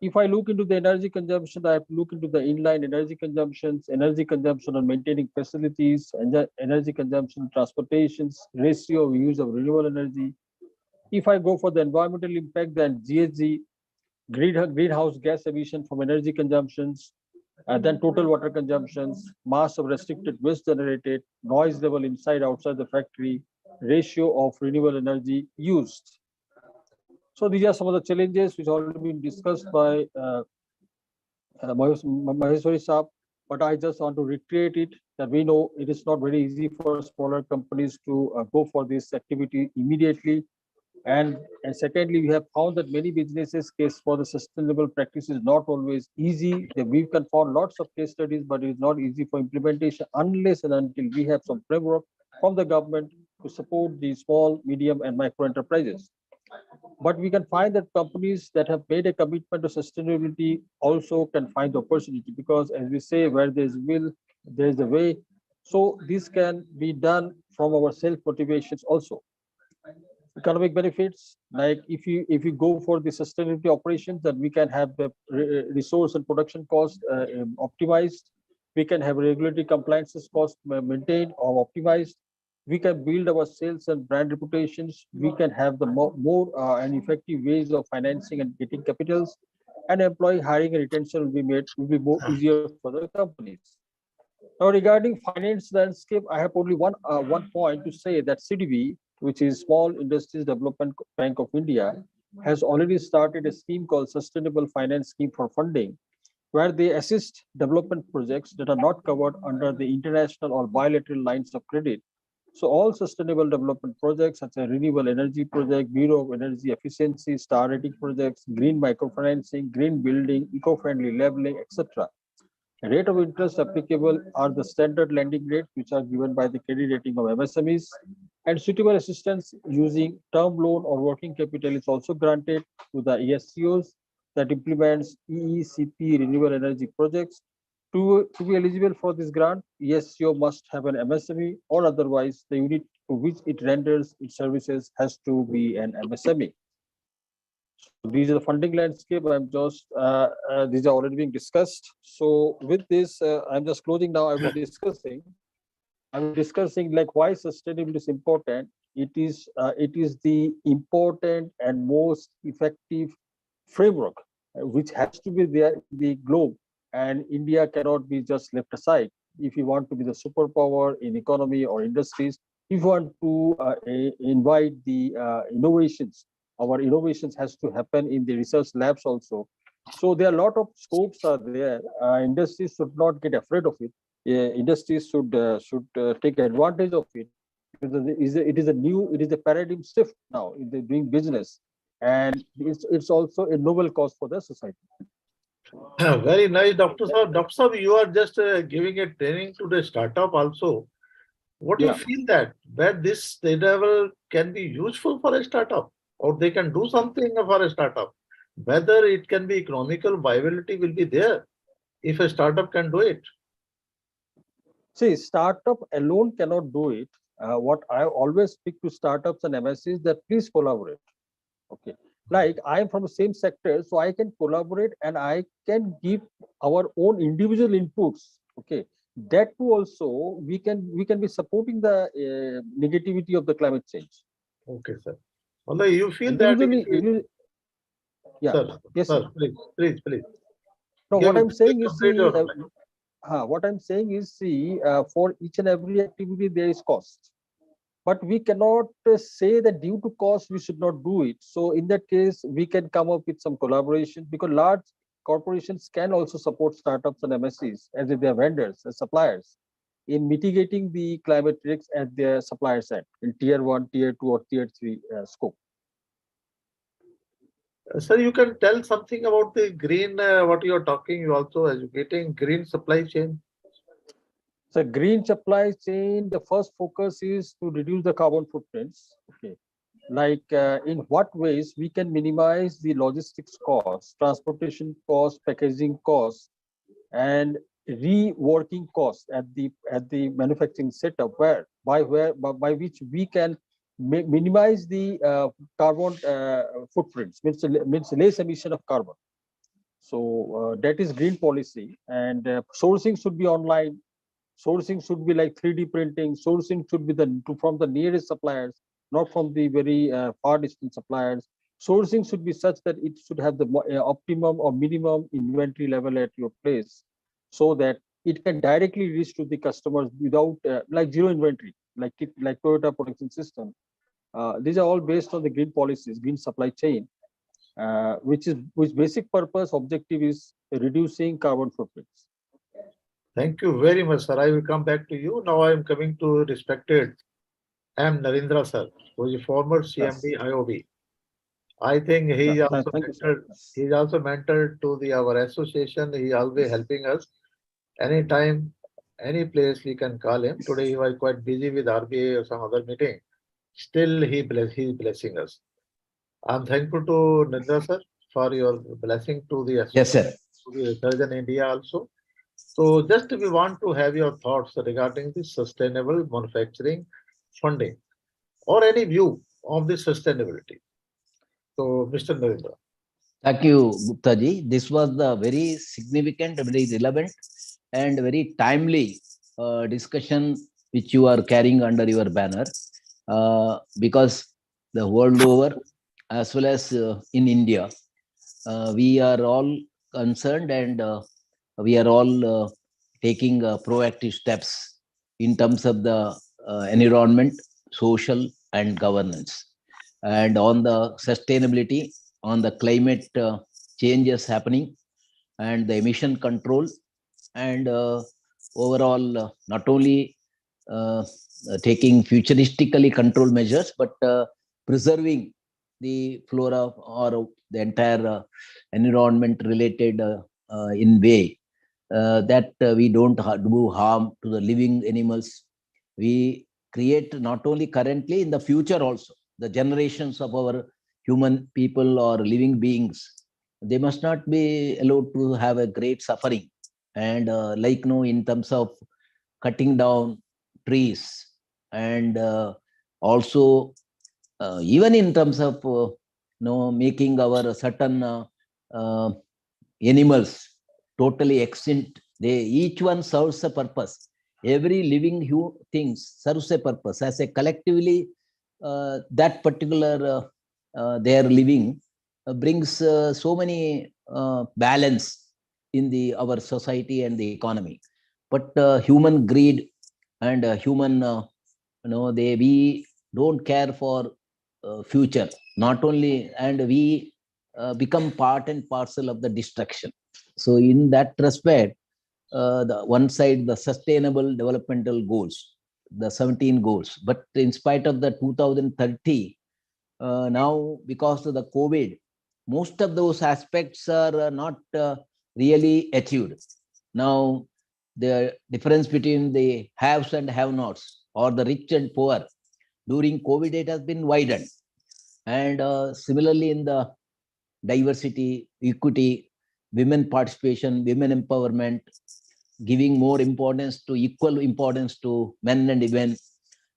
If I look into the energy consumption, I have to look into the inline energy consumptions, energy consumption on maintaining facilities, and energy consumption, transportations, ratio of use of renewable energy. If I go for the environmental impact, then GHG, greenhouse gas emission from energy consumptions, then total water consumptions, mass of restricted waste generated, noise level inside, outside the factory, ratio of renewable energy used. So these are some of the challenges which already been discussed by Maheshwari Saab, but I just want to reiterate it that we know it is not very easy for smaller companies to go for this activity immediately. And secondly, we have found that many businesses case for the sustainable practice is not always easy. We can find lots of case studies, but it is not easy for implementation unless and until we have some framework from the government to support the small, medium, and micro enterprises. But we can find that companies that have made a commitment to sustainability also can find the opportunity, because as we say, where there's will, there's a way. So this can be done from our self-motivations also. Economic benefits, like if you go for the sustainability operations, then we can have the resource and production cost optimized. We can have regulatory compliances cost maintained or optimized. We can build our sales and brand reputations. We can have the more and effective ways of financing and getting capitals, and employee hiring and retention will be more easier for the companies. Now, regarding finance landscape, I have only one point to say that CDB, which is Small Industries Development Bank of India, has already started a scheme called Sustainable Finance Scheme for Funding, where they assist development projects that are not covered under the international or bilateral lines of credit. So all sustainable development projects such as renewable energy project, Bureau of Energy Efficiency, star rating projects, green microfinancing, green building, eco-friendly labeling, etc. The rate of interest applicable are the standard lending rates which are given by the credit rating of MSMEs, and suitable assistance using term loan or working capital is also granted to the ESCOs that implements EECP renewable energy projects. To be eligible for this grant, ESCO must have an MSME, or otherwise the unit to which it renders its services has to be an MSME. So these are the funding landscape. I'm just these are already being discussed. So with this, I'm just closing now. I'm discussing like why sustainability is important. It is the important and most effective framework which has to be there in the globe, and India cannot be just left aside. If you want to be the superpower in economy or industries, if you want to invite the innovations, our innovations has to happen in the research labs also. So there are a lot of scopes are there. Industries should not get afraid of it. Industries should take advantage of it. It is a paradigm shift now in the doing business, and it's also a noble cause for the society. Very nice, Dr. Sir. Dr. Sir, you are just giving a training to the startup also. What do you Yeah. feel that where this level can be useful for a startup, or they can do something for a startup? Whether it can be economical viability will be there if a startup can do it. See, startup alone cannot do it. What I always speak to startups and MSCs that please collaborate. Okay, like I am from the same sector, so I can collaborate and I can give our own individual inputs. Okay, that too also we can be supporting the negativity of the climate change. Okay, sir. Although you feel that Individually, yeah, sir, yes, sir, sir. please. No, Give, what I'm saying is, complete see, your what I'm saying is, see, for each and every activity there is cost. But we cannot say that due to cost we should not do it. So in that case, we can come up with some collaboration, because large corporations can also support startups and MSCs as if they are vendors and suppliers in mitigating the climate risks at their suppliers end in tier 1, tier 2, or tier 3 scope. Sir, you can tell something about the green, what you are talking, you also educating green supply chain. So green supply chain, the first focus is to reduce the carbon footprints. Okay, like in what ways we can minimize the logistics costs, transportation costs, packaging costs, and reworking costs at the manufacturing setup, by which we can minimize the carbon footprints, means less emission of carbon. So that is green policy, and sourcing should be online. Sourcing should be like 3D printing. Sourcing should be from the nearest suppliers, not from the very far distant suppliers. Sourcing should be such that it should have the optimum or minimum inventory level at your place, so that it can directly reach to the customers without like zero inventory, like Toyota production system. These are all based on the green policies, green supply chain, which basic purpose objective is reducing carbon footprints. Thank you very much, sir. I will come back to you. Now I am coming to respected M. Narendra, sir, who is former CMD IOB. I think he Yeah, also thank you, sir. mentored, he is also mentored to our association. He always helping us. Anytime, any place we can call him. Today he was quite busy with RBA or some other meeting. Still he is blessing us. I'm thankful to Narendra, sir, for your blessing to the Yes, sir. to the Research in India also. So just we want to have your thoughts regarding the sustainable manufacturing funding or any view of the sustainability. So, Mr. Narendra. Thank you, Gupta ji. This was the very significant, very relevant, and very timely discussion which you are carrying under your banner, because the world over, as well as in India, we are all concerned, and we are all taking proactive steps in terms of the environment, social, and governance. And on the sustainability, on the climate changes happening, and the emission control, and overall not only taking futuristically controlled measures, but preserving the flora or the entire environment related in way that we don't do harm to the living animals. We create not only currently, in the future also, the generations of our human people or living beings, they must not be allowed to have a great suffering. And in terms of cutting down trees, and also even in terms of making our certain uh, animals totally extinct. They each one serves a purpose. Every living thing serves a purpose. As a collectively, that particular their living brings so many balance in the our society and the economy. But human greed and human, we don't care for future. Not only, and we become part and parcel of the destruction. So in that respect, the one side, the sustainable developmental goals, the 17 goals. But in spite of the 2030, now because of the COVID, most of those aspects are not really achieved. Now, the difference between the haves and have-nots, or the rich and poor, during COVID, it has been widened. And similarly, in the diversity, equity, women participation, women empowerment, giving more importance to equal importance to men and women,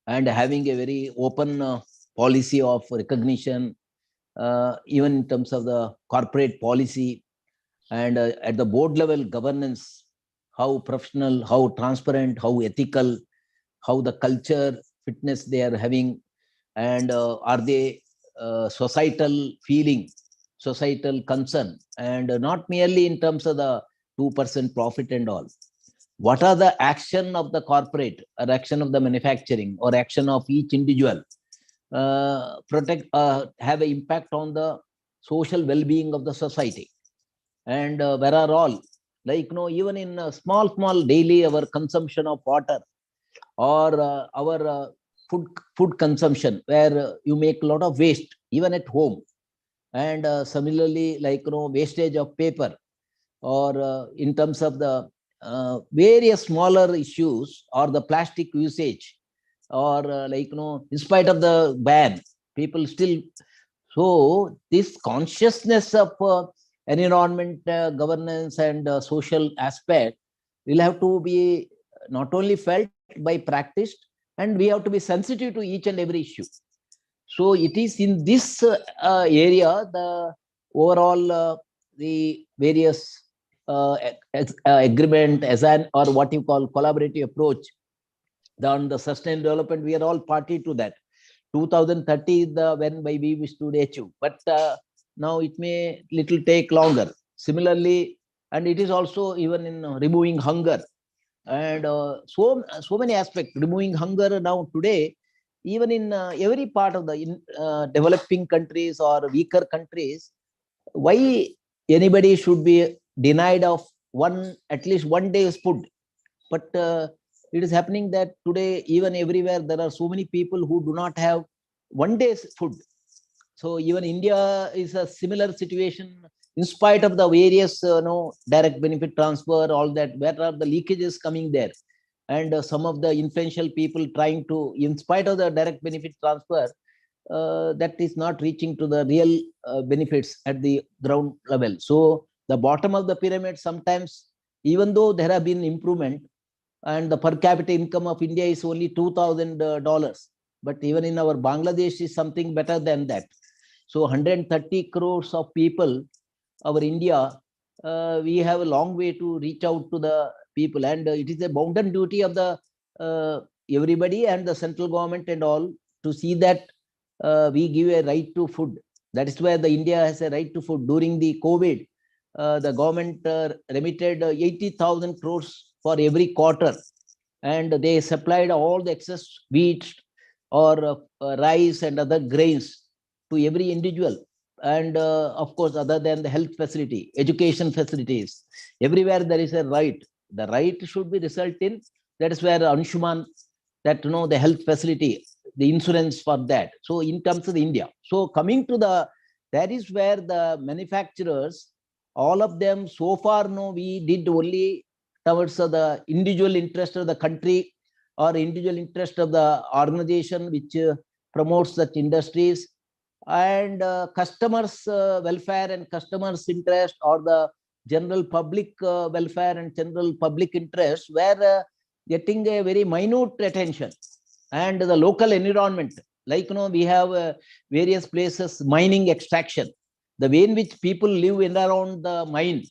and having a very open policy of recognition, even in terms of the corporate policy, and at the board level governance, how professional, how transparent, how ethical, how the culture fitness they are having, and are they societal feeling, societal concern, and not merely in terms of the 2% profit and all. What are the action of the corporate, or action of the manufacturing, or action of each individual have an impact on the social well-being of the society? And where are all, like, even in small daily our consumption of water, or our food consumption, where you make a lot of waste even at home, and similarly, like, wastage of paper, or in terms of the various smaller issues, or the plastic usage, or like, in spite of the ban, people still. So this consciousness of environment governance and social aspect will have to be not only felt by practiced, and we have to be sensitive to each and every issue. So it is in this area, the overall the various agreement as an, or what you call collaborative approach on the sustainable development, we are all party to that. 2030 is the when by we wish to achieve, but now it may little take longer. Similarly, and it is also even in removing hunger, and so many aspects. Removing hunger now today, even in every part of the developing countries or weaker countries, why anybody should be denied of at least 1 day's food? But it is happening that today, even everywhere, there are so many people who do not have 1 day's food. So even India is a similar situation, in spite of the various direct benefit transfer, all that, where are the leakages coming there? And some of the influential people trying to, in spite of the direct benefit transfer, that is not reaching to the real benefits at the ground level. So the bottom of the pyramid, sometimes, even though there have been improvement, and the per capita income of India is only $2,000, but even in our Bangladesh is something better than that. So 130 crores of people, our India, we have a long way to reach out to the people, and it is a bounden duty of the everybody and the central government and all to see that we give a right to food. That is where the India has a right to food. During the COVID, the government remitted 80,000 crores for every quarter, and they supplied all the excess wheat or rice and other grains to every individual. And of course, other than the health facility, education facilities, everywhere there is a right. The right should be result in, that is where Anshuman, that the health facility, the insurance for that. So in terms of India, so coming to that is where the manufacturers, all of them so far, we did only towards the individual interest of the country or individual interest of the organization which promotes such industries, and customers welfare and customers interest, or the general public welfare and general public interest were getting a very minute attention. And the local environment, like we have various places, mining extraction, the way in which people live in around the mine,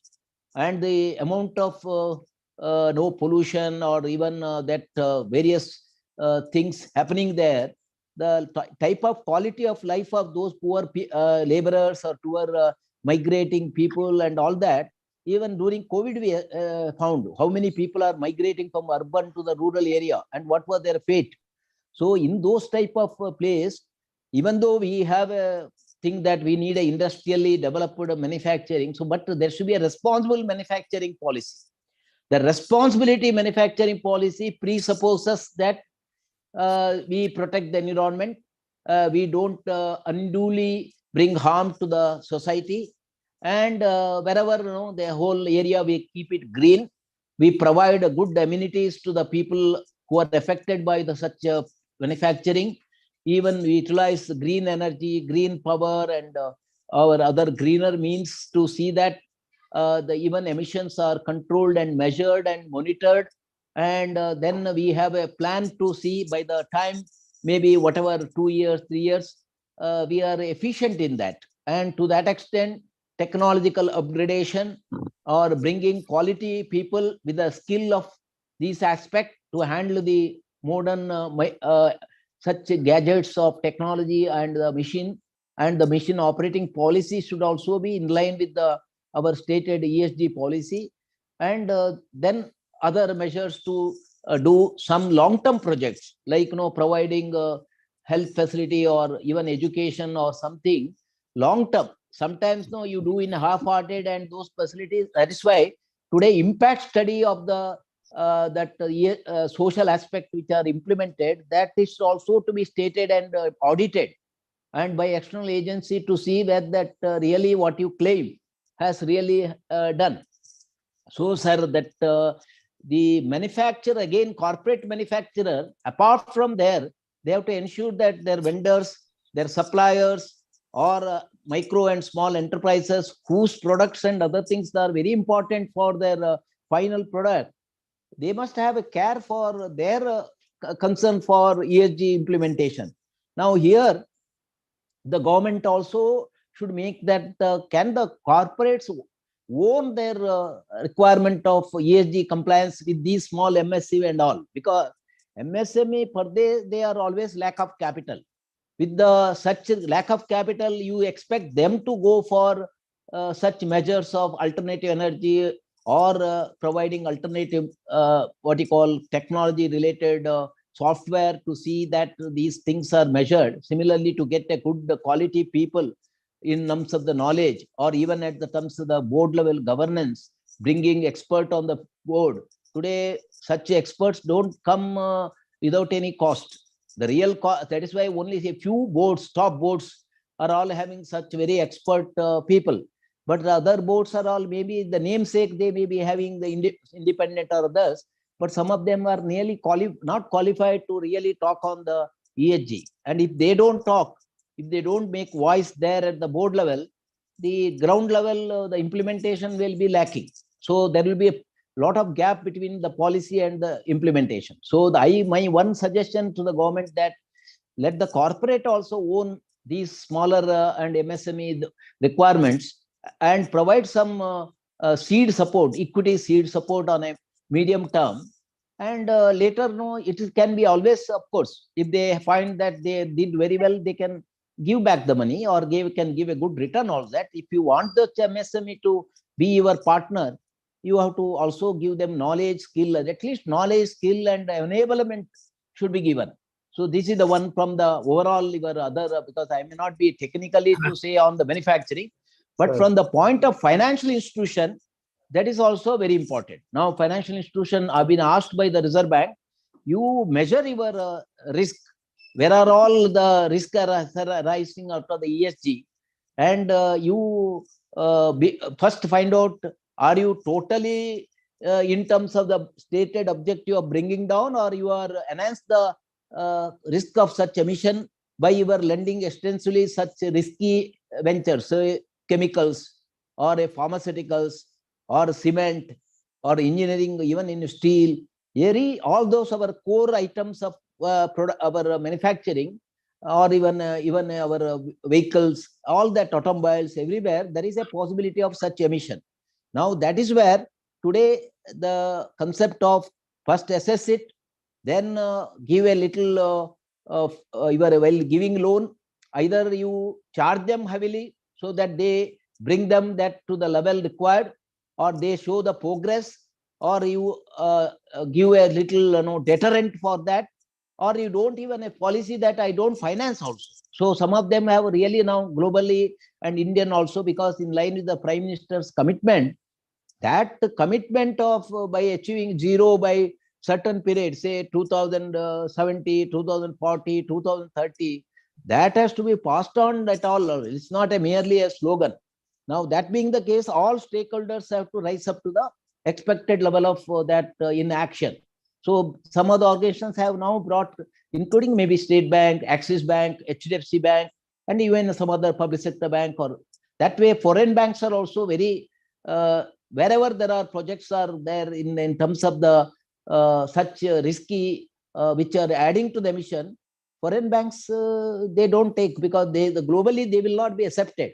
and the amount of no pollution, or even that various things happening there, the type of quality of life of those poor laborers or poor migrating people and all that. Even during COVID, we found how many people are migrating from urban to the rural area, and what was their fate. So in those type of place, even though we have a thing that we need a industrially developed manufacturing, so but there should be a responsible manufacturing policy. The responsibility manufacturing policy presupposes that we protect the environment. We don't unduly bring harm to the society. And wherever the whole area, we keep it green. We provide good amenities to the people who are affected by the such manufacturing. Even we utilize green energy, green power, and our other greener means to see that the even emissions are controlled and measured and monitored. And then we have a plan to see by the time maybe whatever 2 years, 3 years, we are efficient in that. And to that extent, technological upgradation or bringing quality people with the skill of these aspects to handle the modern such gadgets of technology and the machine operating policy should also be in line with our stated ESG policy. And then other measures to do some long-term projects like providing health facility or even education or something long-term. Sometimes you do in half-hearted and those facilities. That is why today impact study of the social aspect which are implemented, that is also to be stated and audited and by external agency to see that really what you claim has really done. So, sir, that the manufacturer, again, corporate manufacturer, apart from there, they have to ensure that their vendors, their suppliers, or micro and small enterprises whose products and other things are very important for their final product, they must have a care for their concern for ESG implementation. Now, here, the government also should make that can the corporates own their requirement of ESG compliance with these small MSME and all, because MSME per day, they are always lack of capital. With the such lack of capital, you expect them to go for such measures of alternative energy or providing alternative what you call technology related software to see that these things are measured. Similarly, to get a good quality people in terms of the knowledge, or even at the terms of the board level governance, bringing expert on the board. Today, such experts don't come without any cost. The real cost, that is why only a few boards, top boards, are all having such very expert people. But the other boards are all maybe the namesake, they may be having the independent or others, but some of them are nearly not qualified to really talk on the ESG. And if they don't talk, if they don't make voice there at the board level, the ground level, the implementation will be lacking. So there will be a lot of gap between the policy and the implementation. So my one suggestion to the government that let the corporate also own these smaller and MSME requirements and provide some seed support, equity seed support on a medium term. And later, it can be always, of course, if they find that they did very well, they can give back the money or can give a good return. All that. If you want the MSME to be your partner, you have to also give them knowledge, skill, at least knowledge, skill, and enablement should be given. So this is the one from the overall your other, because I may not be technically to say on the manufacturing, but from the point of financial institution, that is also very important. Now, financial institution have been asked by the Reserve Bank, you measure your risk. Where are all the risks arising out of the ESG? And you first find out, are you totally in terms of the stated objective of bringing down, or you are enhance the risk of such emission by your lending extensively such risky ventures, so chemicals or pharmaceuticals or cement or engineering, even in steel, all those our core items of our manufacturing, or even our vehicles, all that automobiles, everywhere, there is a possibility of such emission. Now, that is where today the concept of first assess it, then give a little while giving loan, either you charge them heavily so that they bring them that to the level required, or they show the progress, or you give a little deterrent for that, or you don't even a policy that I don't finance also. So some of them have really now globally and Indian also, because in line with the Prime Minister's commitment, that commitment of by achieving zero by certain period, say 2070, 2040, 2030, that has to be passed on at all. It's not a merely a slogan. Now, that being the case, all stakeholders have to rise up to the expected level of that in action. So some of the organizations have now brought, including maybe State Bank, Axis Bank, HDFC Bank, and even some other public sector bank. Or that way, foreign banks are also very, wherever there are projects are there in terms of the such risky, which are adding to the mission, foreign banks, they don't take, because globally they will not be accepted.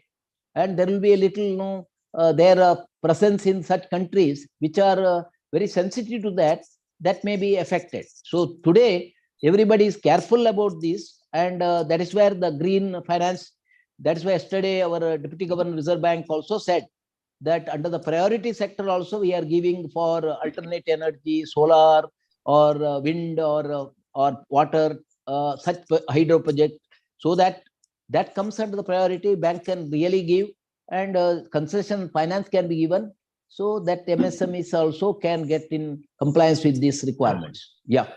And there will be a little, their presence in such countries which are very sensitive to that may be affected. So today, everybody is careful about this, and that is where the green finance, that is why yesterday our Deputy Governor Reserve Bank also said that under the priority sector also we are giving for alternate energy, solar or wind or water, such hydro project, so that comes under the priority. Bank can really give, and concession finance can be given, so that MSMEs also can get in compliance with these requirements. Yeah.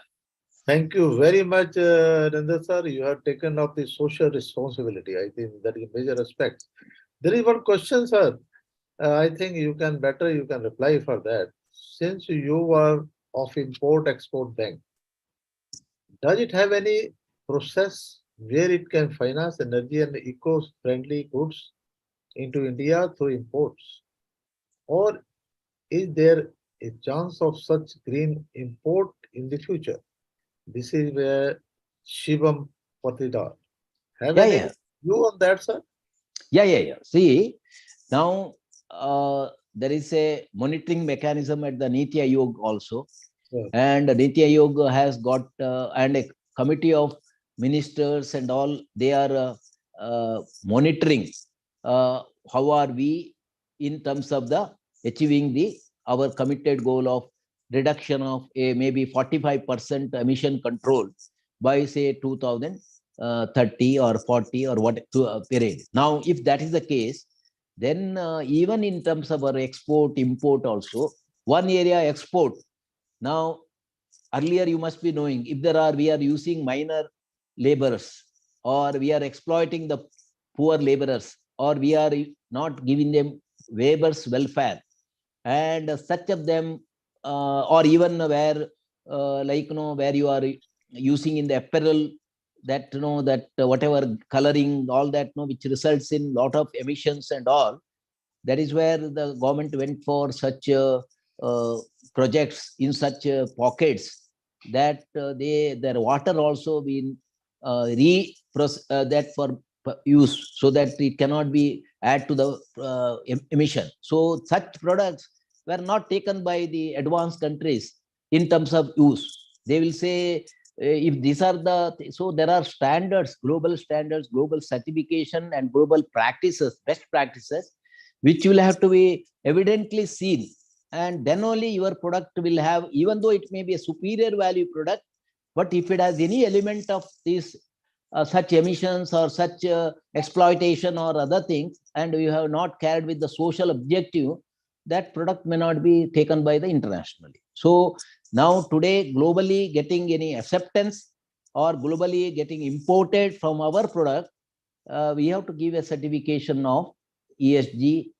Thank you very much, Nanda sir. You have taken up the social responsibility. I think that is a major aspect. There is one question, sir. I think you can reply for that. Since you are of Import-Export Bank, does it have any process where it can finance energy and eco-friendly goods into India through imports? Or is there a chance of such green import in the future? This is where Shivam Patidar. Have Yeah, any yeah. view on that, sir? Yeah. See, now there is a monitoring mechanism at the Niti Aayog also. Yes. And the Niti Aayog has got and a committee of ministers and all, they are monitoring how are we in terms of the achieving our committed goal of reduction of a maybe 45% emission control by say 2030 or 40 or what period. Now, if that is the case, then even in terms of our export, import also, one area export. Now, earlier you must be knowing, if we are using minor laborers, or we are exploiting the poor laborers, or we are not giving them laborers welfare, and such of them, or even where where you are using in the apparel, that that whatever coloring, all that which results in lot of emissions and all, that is where the government went for such projects in such pockets, that their water also been that for use, so that it cannot be add to the emission. So such products were not taken by the advanced countries in terms of use. They will say, if these are so there are standards, global certification and global practices, best practices, which will have to be evidently seen. And then only your product will have, even though it may be a superior value product, but if it has any element of these such emissions or such exploitation or other things, and you have not carried with the social objective, that product may not be taken by the internationally. So now today, globally getting any acceptance or globally getting imported from our product, we have to give a certification of ESG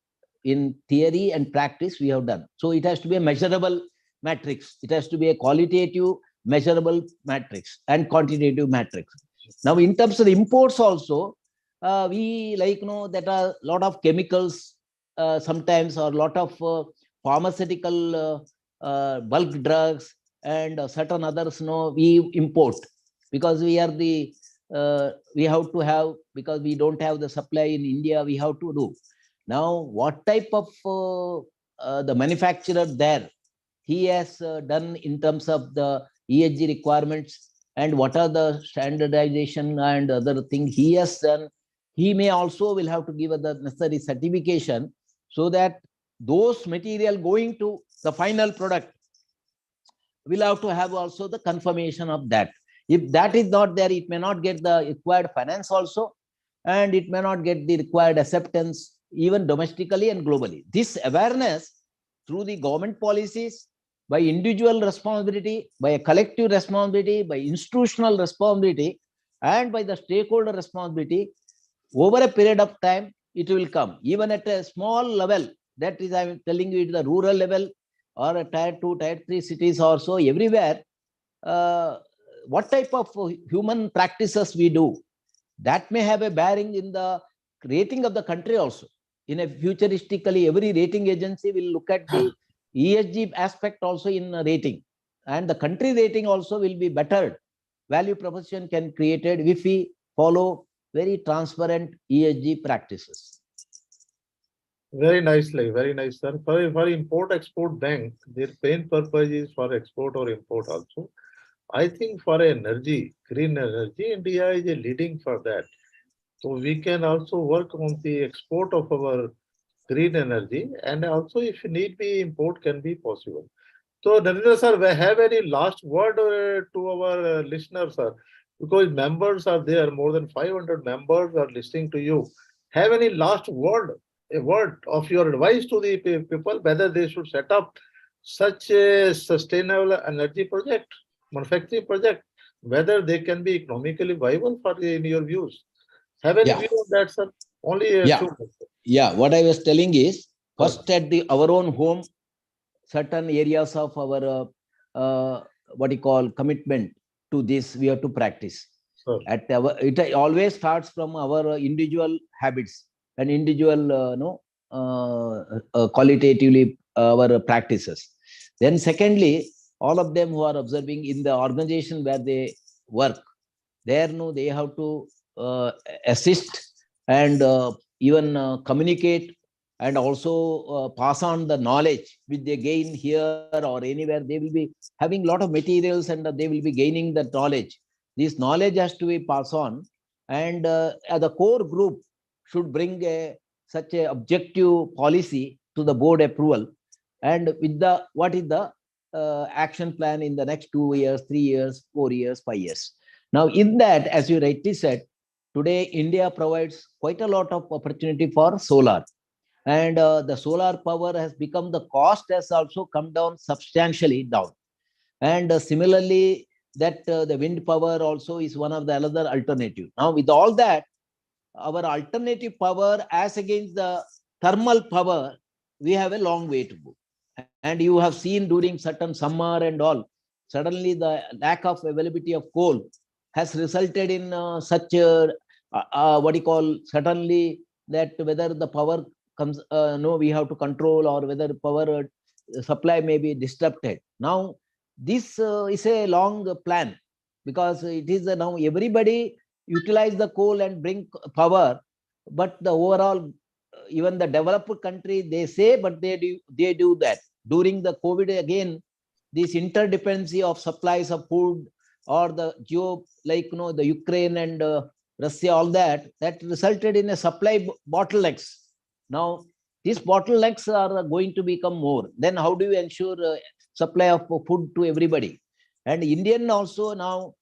in theory and practice we have done. So it has to be a measurable matrix. It has to be a qualitative, measurable matrix and quantitative matrix. Now, in terms of the imports also, we that are a lot of chemicals sometimes, or a lot of pharmaceutical bulk drugs and certain others, we import, because we are we have to have, because we don't have the supply in India, we have to do. Now, what type of the manufacturer there, he has done in terms of the ESG requirements, and what are the standardization and other thing he has done, he may also will have to give the necessary certification, so that those material going to the final product will have to have also the confirmation of that. If that is not there, it may not get the required finance also, and it may not get the required acceptance even domestically and globally. This awareness through the government policies by individual responsibility, by a collective responsibility, by institutional responsibility, and by the stakeholder responsibility, over a period of time, it will come. Even at a small level, that is, I am telling you, at the rural level or a tier 2, tier 3 cities also, everywhere, what type of human practices we do, that may have a bearing in the rating of the country also. In a futuristically, every rating agency will look at the ESG aspect also in rating, and the country rating also will be bettered. Value proposition can created if we follow very transparent ESG practices. Very nice, sir. For import-export bank, their main purpose is for export or import also. I think for energy, green energy, India is a leading for that. So we can also work on the export of our green energy, and also if need be, import can be possible. So Narendra sir, we have any last word to our listeners, sir? Because members are there, more than 500 members are listening to you. Have any last word, a word of your advice to the people, whether they should set up such a sustainable energy project, manufacturing project, whether they can be economically viable for in your views? Have any Yeah. view on that, sir? Only a Yeah. few minutes. Yeah, what I was telling is, first at our own home, certain areas of our what you call commitment to this we have to practice. Sir. At it always starts from our individual habits and individual qualitatively our practices. Then secondly, all of them who are observing in the organization where they work, there they have to assist and even communicate, and also pass on the knowledge which they gain here or anywhere. They will be having a lot of materials, and they will be gaining that knowledge. This knowledge has to be passed on, and the core group should bring such a objective policy to the board approval, and with the what is the action plan in the next 2 years, 3 years, 4 years, 5 years. Now, in that, as you rightly said, today India provides quite a lot of opportunity for solar. And the solar power has become, the cost has also come down substantially down. And similarly, that the wind power also is one of the another alternative. Now, with all that, our alternative power as against the thermal power, we have a long way to go. And you have seen during certain summer and all, suddenly the lack of availability of coal has resulted in such what you call, suddenly, that whether the power comes, no, we have to control, or whether power supply may be disrupted. Now, this is a long plan, because it is now everybody utilize the coal and bring power, but the overall, even the developed country, they say, but they do that. During the COVID again, this interdependency of supplies of food, or the like the Ukraine and Russia, all that resulted in a supply bottlenecks. Now, these bottlenecks are going to become more. Then how do you ensure supply of food to everybody? And Indian also now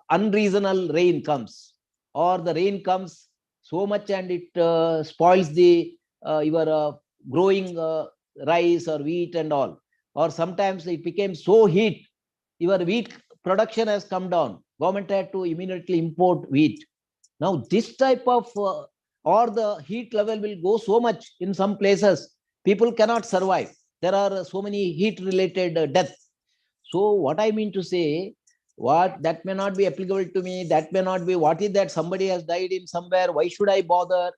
unreasonable rain comes, or the rain comes so much and it spoils the your growing rice or wheat and all. Or sometimes it became so heat, your wheat production has come down. Government had to immediately import wheat. Now, this type of or the heat level will go so much in some places, people cannot survive. There are so many heat related deaths. So what I mean to say, what that may not be applicable to me, that may not be, what is that somebody has died in somewhere, why should I bother?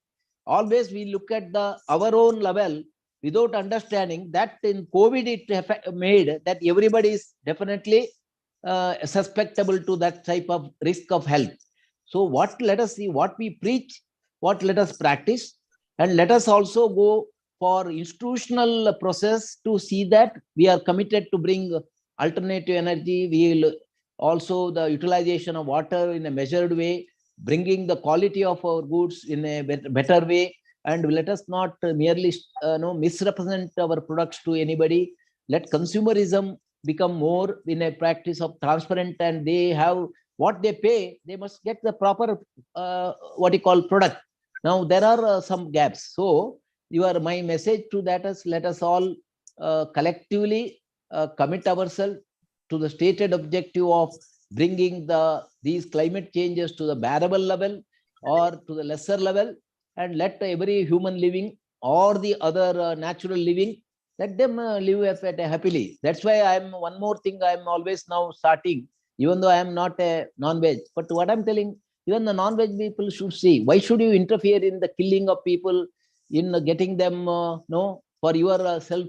Always we look at our own level without understanding that in COVID it made that everybody is definitely susceptible to that type of risk of health. So what, let us see what we preach, what let us practice, and let us also go for institutional process to see that we are committed to bring alternative energy. We will also the utilization of water in a measured way, bringing the quality of our goods in a better way, and let us not merely misrepresent our products to anybody. Let consumerism become more in a practice of transparent, and they have what they pay, they must get the proper what you call product. Now there are some gaps. So my message to that is, let us all collectively commit ourselves to the stated objective of bringing these climate changes to the bearable level or to the lesser level, and let every human living or the other natural living, let them live happily. That's why I'm one more thing I'm always now starting, even though I am not a non-veg, but what I'm telling, even the non-veg people should see, why should you interfere in the killing of people, in getting them for your self.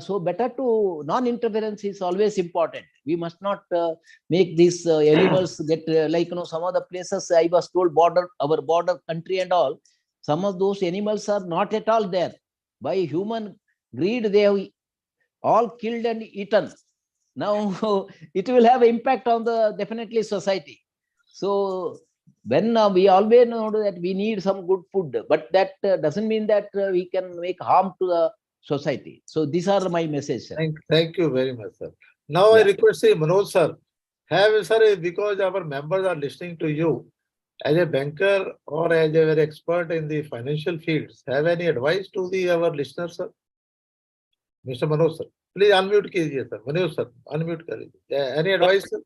So better to non-interference is always important. We must not make these animals get like some of the places I was told our border country and all. Some of those animals are not at all there. By human greed, they have all killed and eaten. Now it will have impact on the definitely society. So when we always know that we need some good food, but that doesn't mean that we can make harm to the society. So these are my message, sir. Thank you very much, sir. Now I Yeah. request Manoj sir, sir, because our members are listening to you, as a banker or as a very expert in the financial fields, have any advice to our listeners, sir? Mr. Manoj sir, please unmute kijiye, sir. Manoj sir, unmute kariye. Any advice, sir?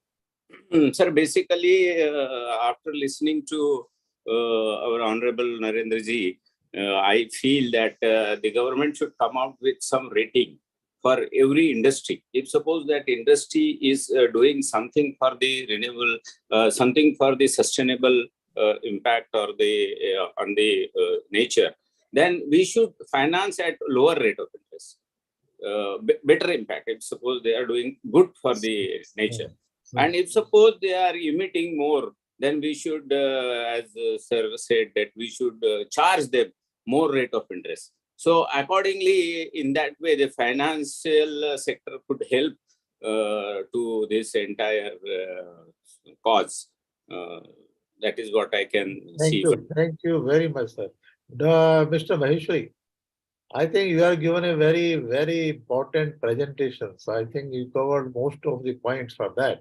Sir, basically, after listening to our Honorable Narendra ji, I feel that the government should come out with some rating for every industry. If suppose that industry is doing something for the renewable, something for the sustainable impact or the on the nature, then we should finance at lower rate of interest. Better impact if suppose they are doing good for the nature. And if suppose they are emitting more, then we should, as sir said, that we should charge them more rate of interest. So accordingly, in that way, the financial sector could help to this entire cause. That is what I can see. Thank you very much, sir. Mr. Maheshwari, I think you have given a very, very important presentation. So I think you covered most of the points for that.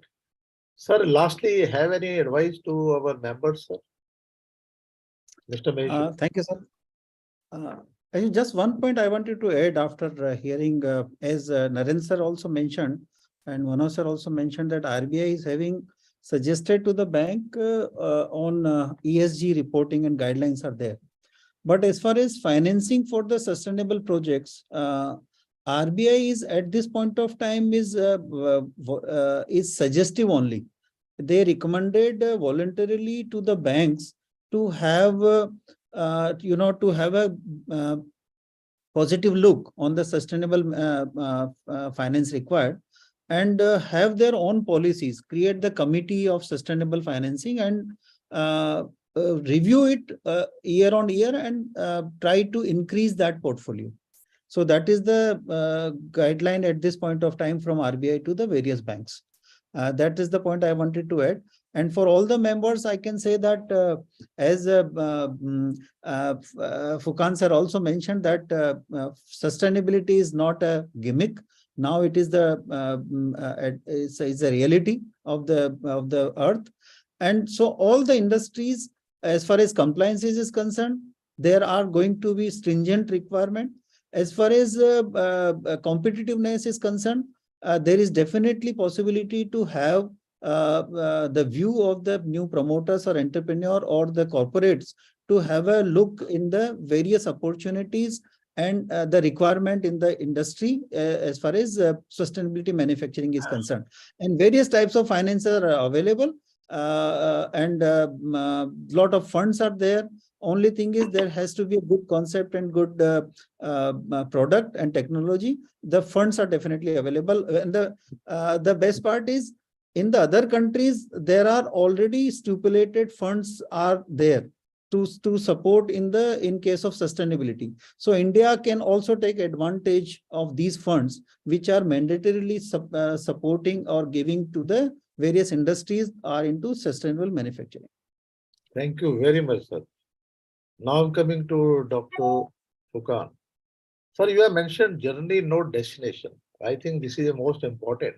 Sir, lastly, have any advice to our members, sir? Mr. Maheshwari. Thank you, sir. Just one point I wanted to add after hearing, as Naren sir also mentioned, and Manoj sir also mentioned that RBI is having suggested to the bank on ESG reporting and guidelines are there. But as far as financing for the sustainable projects, RBI is at this point of time is suggestive only. They recommended voluntarily to the banks to have to have a positive look on the sustainable finance required, and have their own policies, create the committee of sustainable financing and review it year on year and try to increase that portfolio. So that is the guideline at this point of time from RBI to the various banks. That is the point I wanted to add. And for all the members, I can say that as Furqan sir also mentioned that sustainability is not a gimmick. Now it is it's a reality of the earth. And so all the industries, as far as compliances is concerned, there are going to be stringent requirement. As far as competitiveness is concerned, there is definitely possibility to have the view of the new promoters or entrepreneur or the corporates to have a look in the various opportunities and the requirement in the industry as far as sustainability manufacturing is concerned. And various types of finance are available, and lot of funds are there. Only thing is there has to be a good concept and good product and technology. The funds are definitely available. And the best part is, in the other countries, there are already stipulated funds are there to support in case of sustainability. So India can also take advantage of these funds, which are mandatorily supporting or giving to the various industries are into sustainable manufacturing. Thank you very much, sir. Now coming to Dr. Furqan. Sir, you have mentioned journey, no destination. I think this is the most important.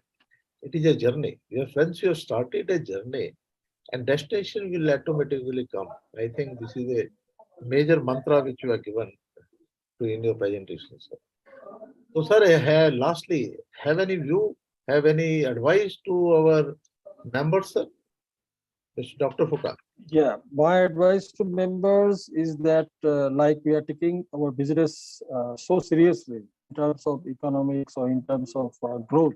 It is a journey. Once you have started a journey, and destination will automatically come. I think this is a major mantra which you have given in your presentation, sir. So, sir, lastly, have any view, have any advice to our members, sir? Mr. Dr. Fukar. Yeah, my advice to members is that like we are taking our business so seriously in terms of economics or in terms of growth.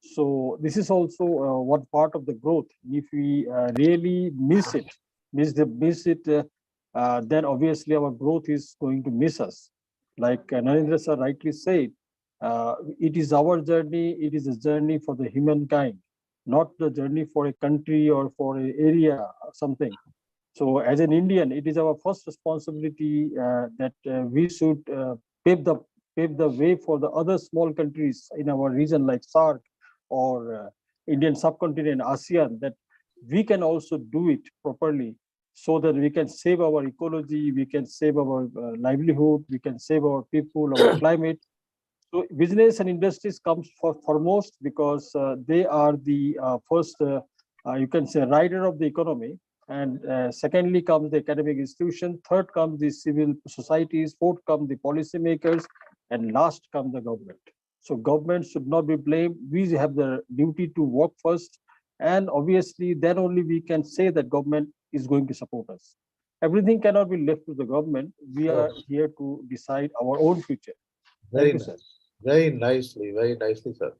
So this is also one part of the growth. If we really miss it, then obviously our growth is going to miss us. Like Narendra sir rightly said, it is our journey. It is a journey for the humankind, not the journey for a country or for an area or something. So as an Indian, it is our first responsibility that we should pave the way for the other small countries in our region like SAARC or Indian subcontinent, ASEAN, that we can also do it properly so that we can save our ecology, we can save our livelihood, we can save our people, our climate. So business and industries comes foremost because they are the first, you can say, rider of the economy. And secondly comes the academic institution. Third comes the civil societies. Fourth come the policymakers, and last come the government. So government should not be blamed. We have the duty to work first, and obviously then only we can say that government is going to support us. Everything cannot be left to the government. We are here to decide our own future. Very Thank you, sir. nice. Very nicely, sir.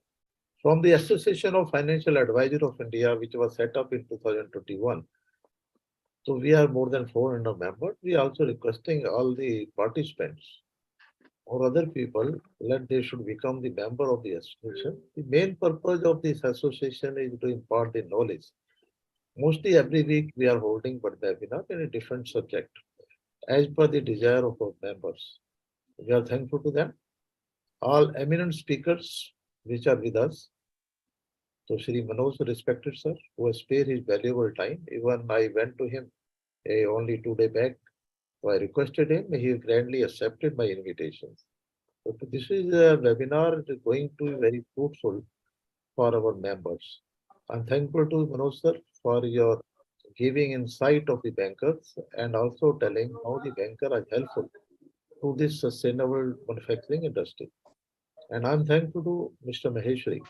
From the Association of Financial Advisors of India, which was set up in 2021. So we are more than 400 members. We are also requesting all the participants or other people that they should become the member of the association. The main purpose of this association is to impart the knowledge. Mostly every week we are holding one webinar in a different subject as per the desire of our members. We are thankful to them. All eminent speakers which are with us. So Shri Manoj, respected sir, who has spared his valuable time. Even I went to him only 2 days back. So I requested him, he grandly accepted my invitations. So this is a webinar going to be very fruitful for our members. I'm thankful to Manoj sir for your giving insight of the bankers and also telling how the banker are helpful to this sustainable manufacturing industry. And I'm thankful to Mr. Maheshwari.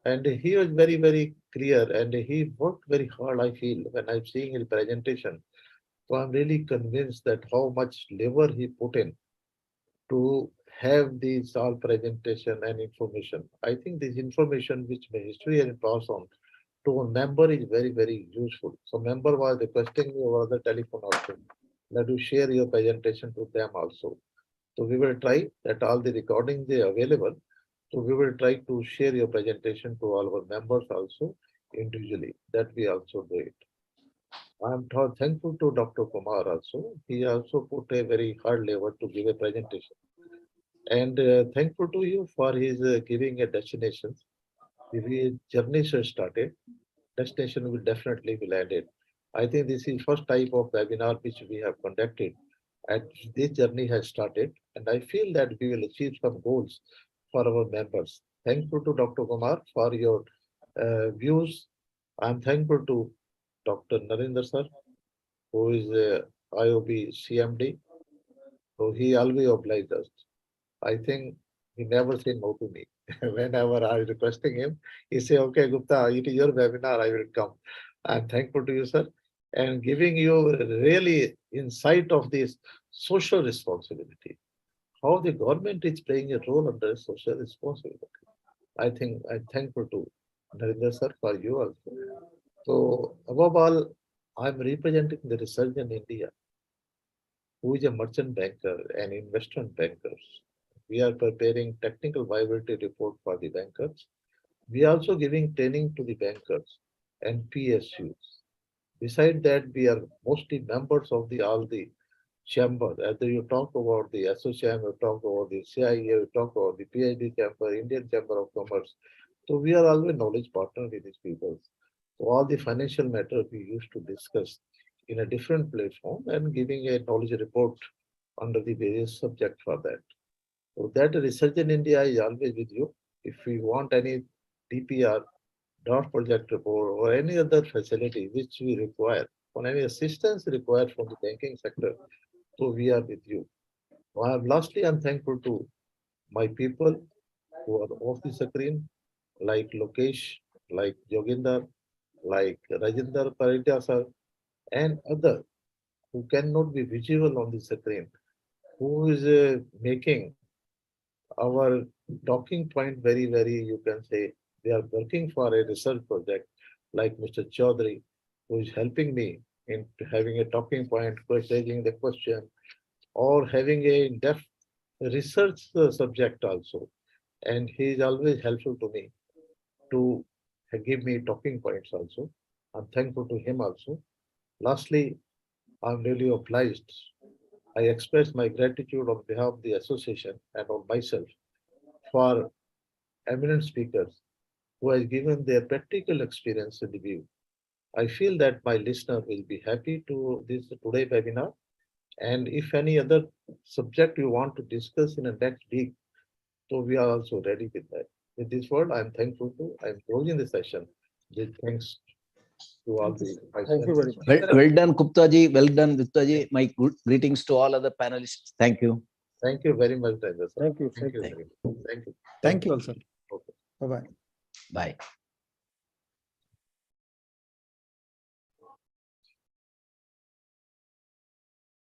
And he was very clear and he worked very hard, I feel, when I'm seeing his presentation. So I'm really convinced that how much labor he put in to have these all presentation and information. I think this information which Maheshwari has passed on to a member is very useful. So member was requesting me over the telephone also that you share your presentation to them also. So we will try that all the recordings are available. So we will try to share your presentation to all our members also individually. That we also do it. I'm thankful to Dr. Kumar also. He also put a very hard labor to give a presentation. And thankful to you for his giving a destination. The journey has started. Destination will definitely be landed. I think this is first type of webinar which we have conducted. And this journey has started. And I feel that we will achieve some goals for our members. Thankful to Dr. Kumar for your views. I'm thankful to Dr. Narendra sir, who is IOB CMD. So he always obliged us. I think he never said no to me. Whenever I was requesting him, he said, okay, Gupta, it is your webinar, I will come. I'm thankful to you, sir, and giving you really insight of this social responsibility. How the government is playing a role under social responsibility. I think I'm thankful to Narendra sir for you also. So above all, I'm representing the research in India, who is a merchant banker and investment bankers. We are preparing technical viability report for the bankers. We are also giving training to the bankers and PSUs. Besides that, we are mostly members of all the chambers. Either you talk about the association, you talk about the CIA, you talk about the PhD chamber, Indian Chamber of Commerce. So we are always knowledge partner with these people. So all the financial matters we used to discuss in a different platform and giving a knowledge report under the various subject for that. So that research in India is always with you. If we want any DPR, draft project report or any other facility which we require, or any assistance required from the banking sector, so we are with you. Lastly, I'm thankful to my people who are off the screen, like Lokesh, like Joginder, like Rajinder Paritya sir, and other who cannot be visible on the screen, who is making our talking point very, very, you can say, they are working for a research project like Mr. Chaudhary, who is helping me in having a talking point, raising the question, or having a in-depth research subject also. And he is always helpful to me to give me talking points also. I'm thankful to him also. Lastly, I'm really obliged. I express my gratitude on behalf of the association and on myself for eminent speakers who has given their practical experience in the view. I feel that my listener will be happy to this today webinar. And if any other subject you want to discuss in the next week, so we are also ready with that. With this word, I'm thankful to. I'm closing the session. With thanks to all the. Thank you very much. Well done, Gupta ji. Well done, Gupta ji. My good greetings to all other panelists. Thank you. Thank you very much, Rajendra sir. Thank you. Thank you. Very much. Thank you. Thank you also. Okay. Bye-bye. Bye.